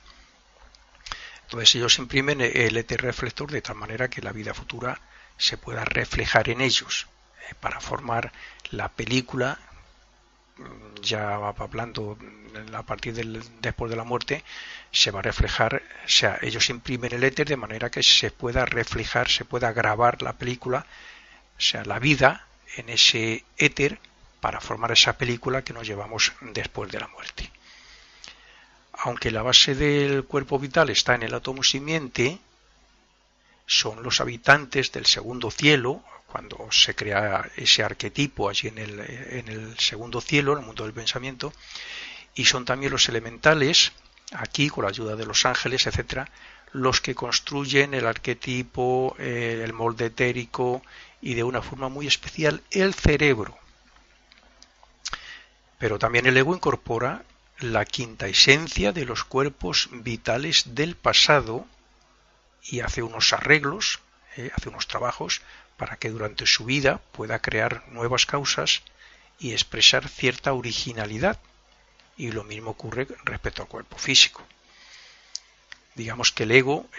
Entonces ellos imprimen el éter reflector de tal manera que la vida futura se pueda reflejar en ellos, para formar la película. Ya hablando a partir después de la muerte, se va a reflejar, o sea, ellos imprimen el éter de manera que se pueda reflejar, se pueda grabar la película, o sea, la vida en ese éter para formar esa película que nos llevamos después de la muerte. Aunque la base del cuerpo vital está en el átomo simiente, son los habitantes del segundo cielo, cuando se crea ese arquetipo allí en el segundo cielo, en el mundo del pensamiento, y son también los elementales, aquí con la ayuda de los ángeles, etcétera, los que construyen el arquetipo, el molde etérico y de una forma muy especial el cerebro. Pero también el ego incorpora la quinta esencia de los cuerpos vitales del pasado y hace unos arreglos, hace unos trabajos para que durante su vida pueda crear nuevas causas y expresar cierta originalidad. Y lo mismo ocurre respecto al cuerpo físico. Digamos que el ego,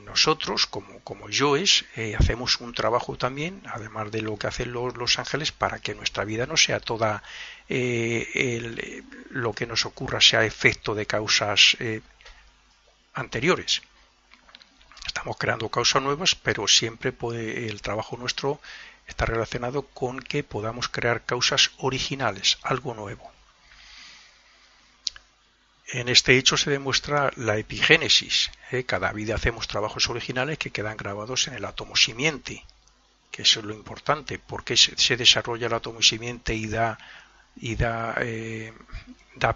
nosotros como yoes, hacemos un trabajo también, además de lo que hacen los ángeles, para que nuestra vida no sea toda lo que nos ocurra sea efecto de causas anteriores. Estamos creando causas nuevas, pero siempre el trabajo nuestro está relacionado con que podamos crear causas originales, algo nuevo. En este hecho se demuestra la epigénesis. Cada vida hacemos trabajos originales que quedan grabados en el átomo simiente, que eso es lo importante, porque se desarrolla el átomo simiente y da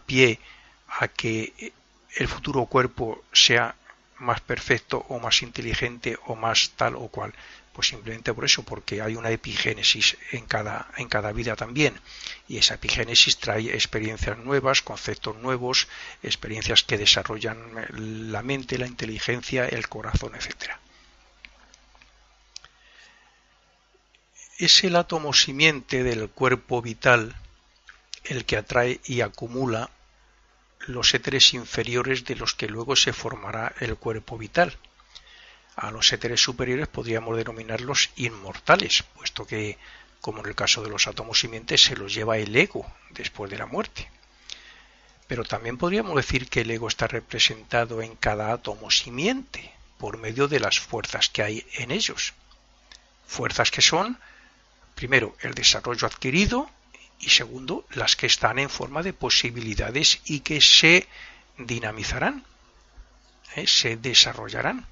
pie a que el futuro cuerpo sea más perfecto o más inteligente o más tal o cual. Pues simplemente por eso, porque hay una epigénesis en cada vida también, y esa epigénesis trae experiencias nuevas, conceptos nuevos, experiencias que desarrollan la mente, la inteligencia, el corazón, etcétera. Es el átomo simiente del cuerpo vital el que atrae y acumula los éteres inferiores de los que luego se formará el cuerpo vital. A los éteres superiores podríamos denominarlos inmortales, puesto que, como en el caso de los átomos simientes, se los lleva el ego después de la muerte. Pero también podríamos decir que el ego está representado en cada átomo simiente por medio de las fuerzas que hay en ellos. Fuerzas que son, primero, el desarrollo adquirido y segundo, las que están en forma de posibilidades y que se dinamizarán, se desarrollarán.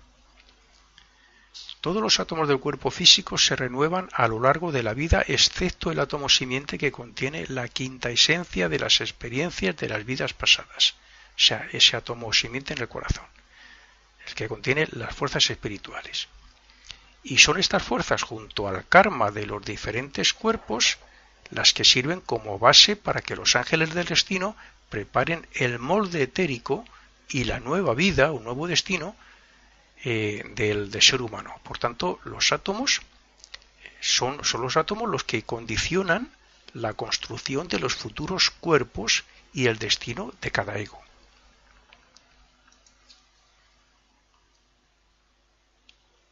Todos los átomos del cuerpo físico se renuevan a lo largo de la vida, excepto el átomo simiente que contiene la quinta esencia de las experiencias de las vidas pasadas, o sea, ese átomo simiente en el corazón, el que contiene las fuerzas espirituales. Y son estas fuerzas, junto al karma de los diferentes cuerpos, las que sirven como base para que los ángeles del destino preparen el molde etérico y la nueva vida, un nuevo destino, del ser humano. Por tanto, los átomos son los átomos los que condicionan la construcción de los futuros cuerpos y el destino de cada ego.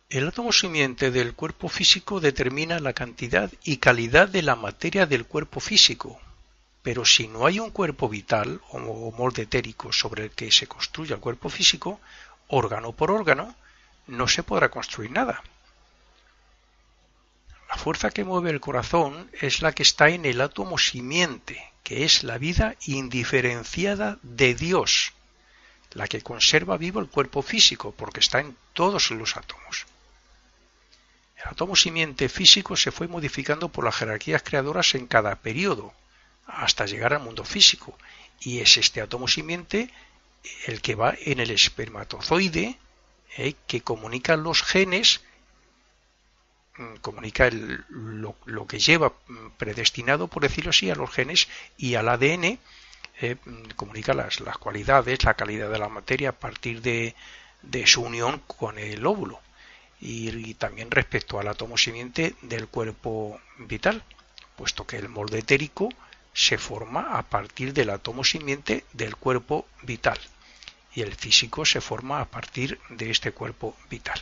El átomo simiente del cuerpo físico determina la cantidad y calidad de la materia del cuerpo físico, pero si no hay un cuerpo vital o molde etérico sobre el que se construya el cuerpo físico, órgano por órgano, no se podrá construir nada. La fuerza que mueve el corazón es la que está en el átomo simiente, que es la vida indiferenciada de Dios, la que conserva vivo el cuerpo físico, porque está en todos los átomos. El átomo simiente físico se fue modificando por las jerarquías creadoras en cada periodo, hasta llegar al mundo físico, y es este átomo simiente el que va en el espermatozoide, que comunica los genes, comunica lo que lleva predestinado, por decirlo así, a los genes, y al ADN comunica las cualidades, la calidad de la materia a partir de su unión con el óvulo, y también respecto al átomo simiente del cuerpo vital, puesto que el molde etérico se forma a partir del átomo simiente del cuerpo vital, y el físico se forma a partir de este cuerpo vital.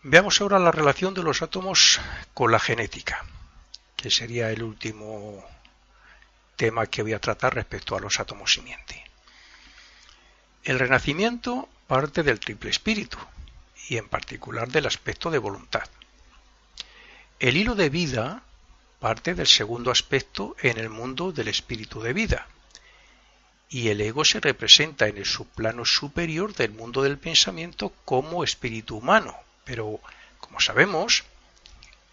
Veamos ahora la relación de los átomos con la genética, que sería el último tema que voy a tratar respecto a los átomos simiente. El renacimiento parte del triple espíritu, y en particular del aspecto de voluntad. El hilo de vida parte del segundo aspecto en el mundo del espíritu de vida, y el ego se representa en el subplano superior del mundo del pensamiento como espíritu humano, pero como sabemos,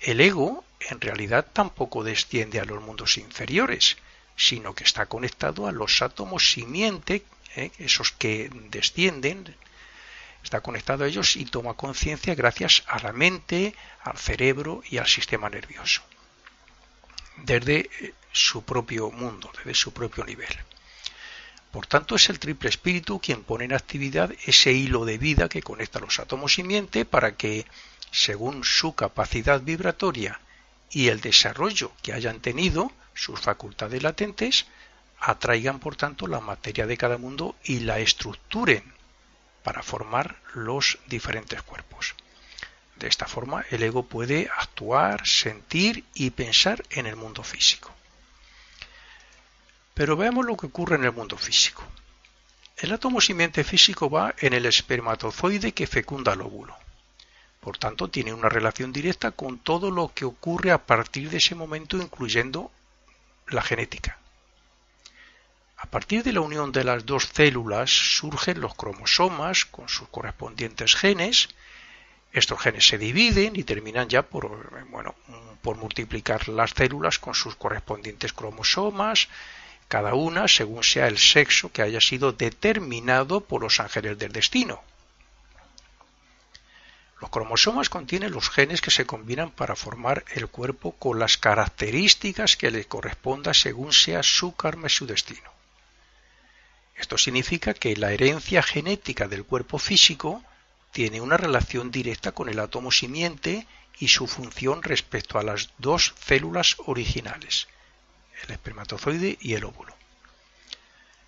el ego en realidad tampoco desciende a los mundos inferiores, sino que está conectado a los átomos simiente, esos que descienden, está conectado a ellos y toma conciencia gracias a la mente, al cerebro y al sistema nervioso, desde su propio mundo, desde su propio nivel. Por tanto, es el triple espíritu quien pone en actividad ese hilo de vida que conecta los átomos simiente para que, según su capacidad vibratoria y el desarrollo que hayan tenido sus facultades latentes, atraigan por tanto la materia de cada mundo y la estructuren para formar los diferentes cuerpos. De esta forma el ego puede actuar, sentir y pensar en el mundo físico. Pero veamos lo que ocurre en el mundo físico. El átomo simiente físico va en el espermatozoide que fecunda el óvulo. Por tanto, tiene una relación directa con todo lo que ocurre a partir de ese momento, incluyendo la genética. A partir de la unión de las dos células surgen los cromosomas con sus correspondientes genes. Estos genes se dividen y terminan ya por multiplicar las células con sus correspondientes cromosomas, cada una según sea el sexo que haya sido determinado por los ángeles del destino. Los cromosomas contienen los genes que se combinan para formar el cuerpo con las características que le corresponda según sea su karma y su destino. Esto significa que la herencia genética del cuerpo físico tiene una relación directa con el átomo simiente y su función respecto a las dos células originales, el espermatozoide y el óvulo.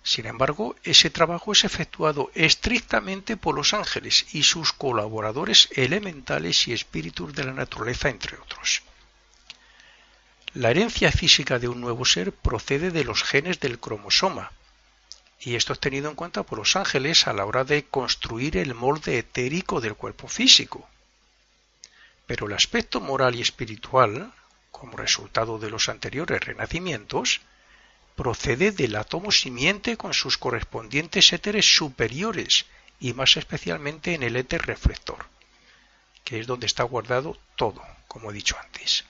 Sin embargo, ese trabajo es efectuado estrictamente por los ángeles y sus colaboradores elementales y espíritus de la naturaleza, entre otros. La herencia física de un nuevo ser procede de los genes del cromosoma, y esto es tenido en cuenta por los ángeles a la hora de construir el molde etérico del cuerpo físico. Pero el aspecto moral y espiritual, como resultado de los anteriores renacimientos, procede del átomo simiente con sus correspondientes éteres superiores y más especialmente en el éter reflector, que es donde está guardado todo, como he dicho antes.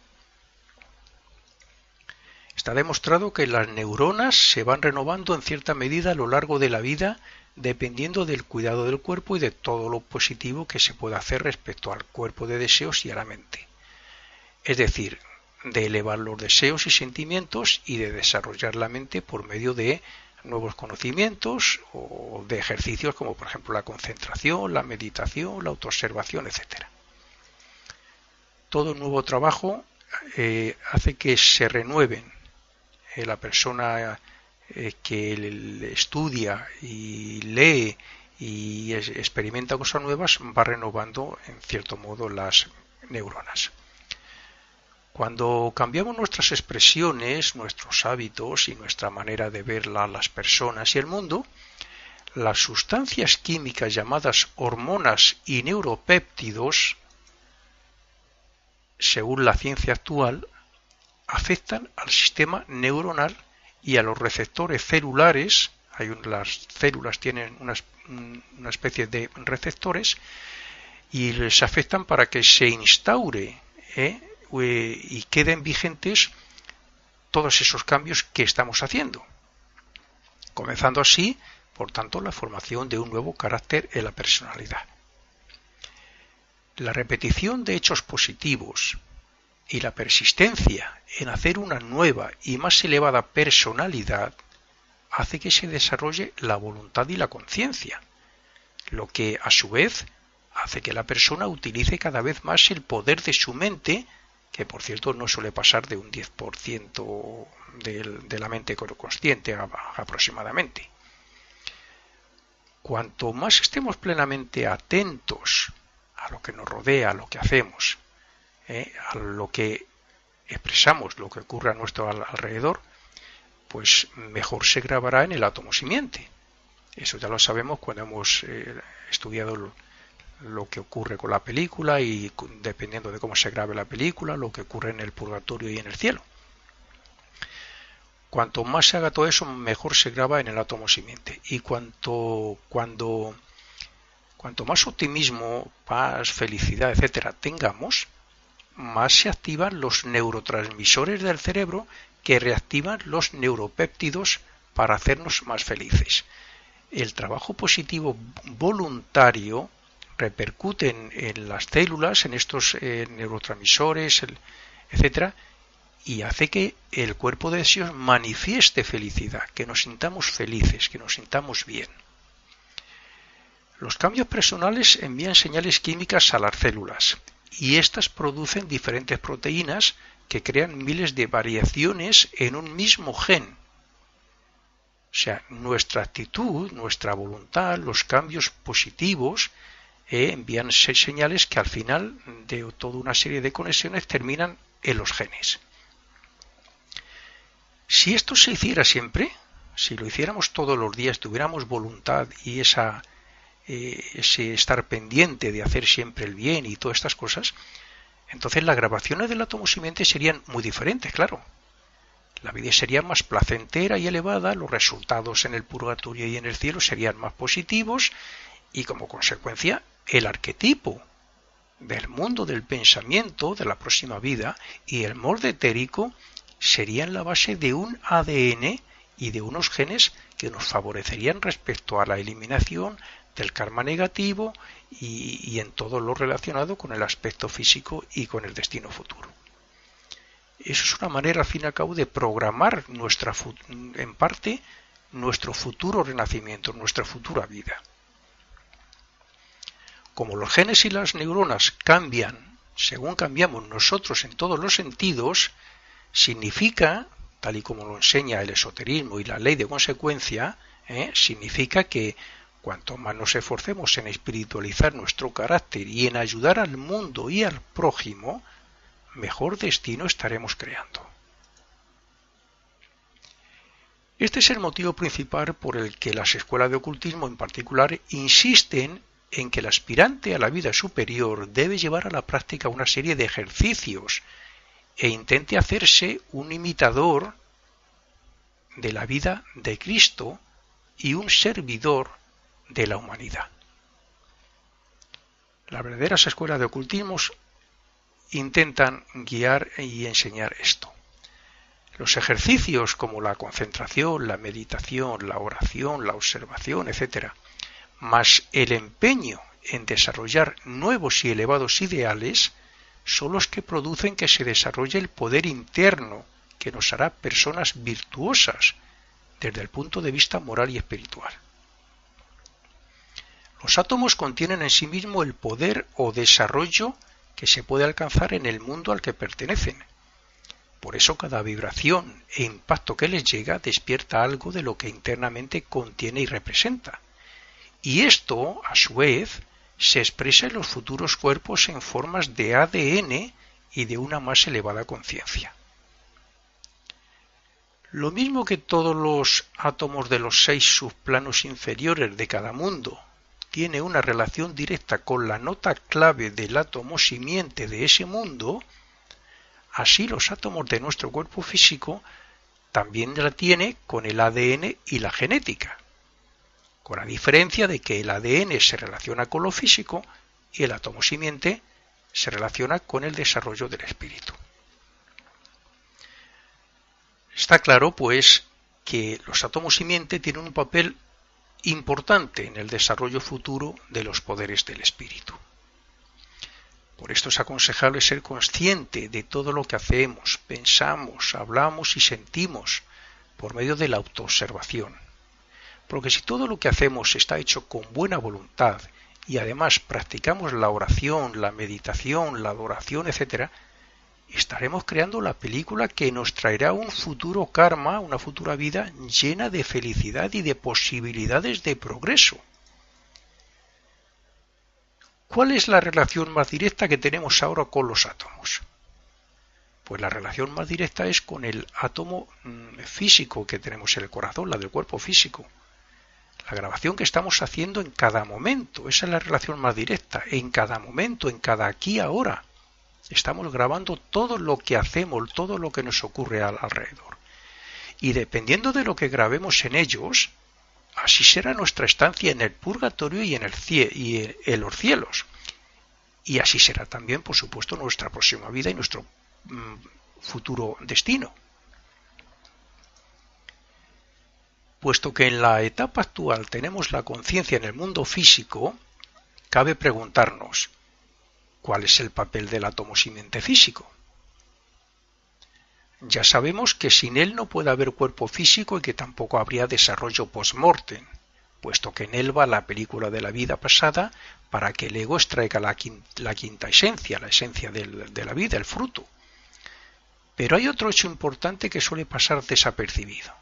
Está demostrado que las neuronas se van renovando en cierta medida a lo largo de la vida dependiendo del cuidado del cuerpo y de todo lo positivo que se pueda hacer respecto al cuerpo de deseos y a la mente. Es decir, de elevar los deseos y sentimientos y de desarrollar la mente por medio de nuevos conocimientos o de ejercicios como por ejemplo la concentración, la meditación, la autoobservación, etc. Todo nuevo trabajo hace que se renueven la persona que estudia y lee y experimenta cosas nuevas va renovando en cierto modo las neuronas. Cuando cambiamos nuestras expresiones, nuestros hábitos y nuestra manera de ver las personas y el mundo, las sustancias químicas llamadas hormonas y neuropéptidos, según la ciencia actual, afectan al sistema neuronal y a los receptores celulares. Las células tienen una especie de receptores y les afectan para que se instaure y queden vigentes todos esos cambios que estamos haciendo, comenzando así, por tanto, la formación de un nuevo carácter en la personalidad. La repetición de hechos positivos y la persistencia en hacer una nueva y más elevada personalidad hace que se desarrolle la voluntad y la conciencia, lo que a su vez hace que la persona utilice cada vez más el poder de su mente, que por cierto no suele pasar de un 10% de la mente consciente aproximadamente. Cuanto más estemos plenamente atentos a lo que nos rodea, a lo que hacemos, a lo que expresamos, lo que ocurre a nuestro alrededor, pues mejor se grabará en el átomo simiente. Eso ya lo sabemos cuando hemos estudiado lo que ocurre con la película y dependiendo de cómo se grabe la película, lo que ocurre en el purgatorio y en el cielo. Cuanto más se haga todo eso, mejor se graba en el átomo simiente. Y cuanto más optimismo, paz, felicidad, etcétera, tengamos, más se activan los neurotransmisores del cerebro que reactivan los neuropéptidos para hacernos más felices. El trabajo positivo voluntario repercute en las células, en estos neurotransmisores, etcétera, y hace que el cuerpo de deseos manifieste felicidad, que nos sintamos felices, que nos sintamos bien. Los cambios personales envían señales químicas a las células y éstas producen diferentes proteínas que crean miles de variaciones en un mismo gen. sea, nuestra actitud, nuestra voluntad, los cambios positivos envían señales que al final de toda una serie de conexiones terminan en los genes. Si esto se hiciera siempre, si lo hiciéramos todos los días, tuviéramos voluntad y ese estar pendiente de hacer siempre el bien y todas estas cosas, entonces las grabaciones del átomo simiente serían muy diferentes, claro. La vida sería más placentera y elevada, los resultados en el purgatorio y en el cielo serían más positivos y como consecuencia el arquetipo del mundo del pensamiento de la próxima vida y el molde etérico serían la base de un ADN y de unos genes que nos favorecerían respecto a la eliminación del karma negativo y en todo lo relacionado con el aspecto físico y con el destino futuro. Eso es una manera, al fin y al cabo, de programar en parte nuestro futuro renacimiento, nuestra futura vida. Como los genes y las neuronas cambian según cambiamos nosotros en todos los sentidos, significa, tal y como lo enseña el esoterismo y la ley de consecuencia, significa que cuanto más nos esforcemos en espiritualizar nuestro carácter y en ayudar al mundo y al prójimo, mejor destino estaremos creando. Este es el motivo principal por el que las escuelas de ocultismo en particular insisten en que el aspirante a la vida superior debe llevar a la práctica una serie de ejercicios e intente hacerse un imitador de la vida de Cristo y un servidor de la humanidad. Las verdaderas escuelas de ocultismos intentan guiar y enseñar esto. Los ejercicios como la concentración, la meditación, la oración, la observación, etc., más el empeño en desarrollar nuevos y elevados ideales, son los que producen que se desarrolle el poder interno que nos hará personas virtuosas desde el punto de vista moral y espiritual. Los átomos contienen en sí mismo el poder o desarrollo que se puede alcanzar en el mundo al que pertenecen. Por eso cada vibración e impacto que les llega despierta algo de lo que internamente contiene y representa. Y esto, a su vez, se expresa en los futuros cuerpos en formas de ADN y de una más elevada conciencia. Lo mismo que todos los átomos de los 6 subplanos inferiores de cada mundo tiene una relación directa con la nota clave del átomo simiente de ese mundo, así los átomos de nuestro cuerpo físico también la tiene con el ADN y la genética, con la diferencia de que el ADN se relaciona con lo físico y el átomo simiente se relaciona con el desarrollo del espíritu. Está claro, pues, que los átomos simiente tienen un papel importante en el desarrollo futuro de los poderes del espíritu. Por esto es aconsejable ser consciente de todo lo que hacemos, pensamos, hablamos y sentimos por medio de la autoobservación. Porque si todo lo que hacemos está hecho con buena voluntad y además practicamos la oración, la meditación, la adoración, etc., estaremos creando la película que nos traerá un futuro karma, una futura vida llena de felicidad y de posibilidades de progreso. ¿Cuál es la relación más directa que tenemos ahora con los átomos? Pues la relación más directa es con el átomo físico que tenemos en el corazón, la del cuerpo físico. La grabación que estamos haciendo en cada momento, esa es la relación más directa, en cada momento, en cada aquí ahora. Estamos grabando todo lo que hacemos, todo lo que nos ocurre alrededor. Y dependiendo de lo que grabemos en ellos, así será nuestra estancia en el purgatorio y en los cielos. Y así será también, por supuesto, nuestra próxima vida y nuestro futuro destino. Puesto que en la etapa actual tenemos la conciencia en el mundo físico, cabe preguntarnos, ¿cuál es el papel del átomo simiente físico? Ya sabemos que sin él no puede haber cuerpo físico y que tampoco habría desarrollo post-mortem, puesto que en él va la película de la vida pasada para que el ego extraiga la quinta esencia, la esencia de la vida, el fruto. Pero hay otro hecho importante que suele pasar desapercibido.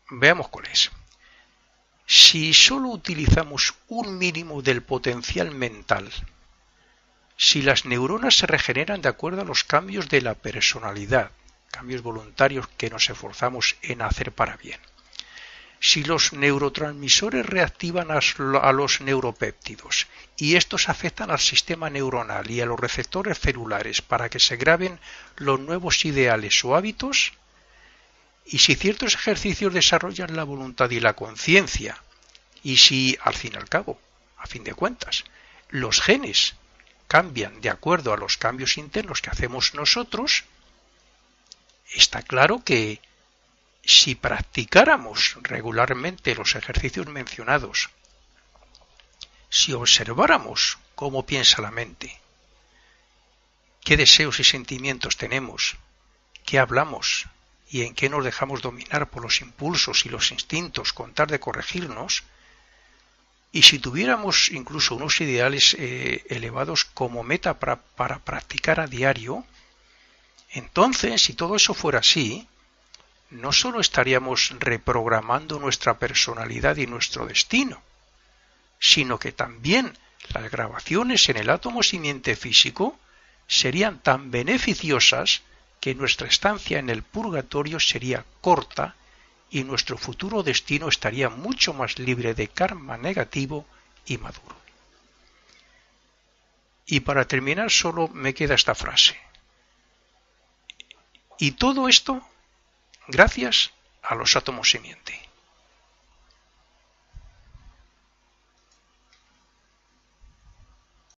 veamos cuál es. Si solo utilizamos un mínimo del potencial mental, si las neuronas se regeneran de acuerdo a los cambios de la personalidad, cambios voluntarios que nos esforzamos en hacer para bien, si los neurotransmisores reactivan a los neuropéptidos y estos afectan al sistema neuronal y a los receptores celulares para que se graben los nuevos ideales o hábitos, y si ciertos ejercicios desarrollan la voluntad y la conciencia, y si, al fin y al cabo, a fin de cuentas, los genes cambian de acuerdo a los cambios internos que hacemos nosotros, está claro que si practicáramos regularmente los ejercicios mencionados, si observáramos cómo piensa la mente, qué deseos y sentimientos tenemos, qué hablamos y en qué nos dejamos dominar por los impulsos y los instintos con tal de corregirnos, y si tuviéramos incluso unos ideales elevados como meta para practicar a diario, entonces, si todo eso fuera así, no solo estaríamos reprogramando nuestra personalidad y nuestro destino, sino que también las grabaciones en el átomo simiente físico serían tan beneficiosas que nuestra estancia en el purgatorio sería corta y nuestro futuro destino estaría mucho más libre de karma negativo y maduro. Y para terminar solo me queda esta frase. Y todo esto gracias a los átomos simiente.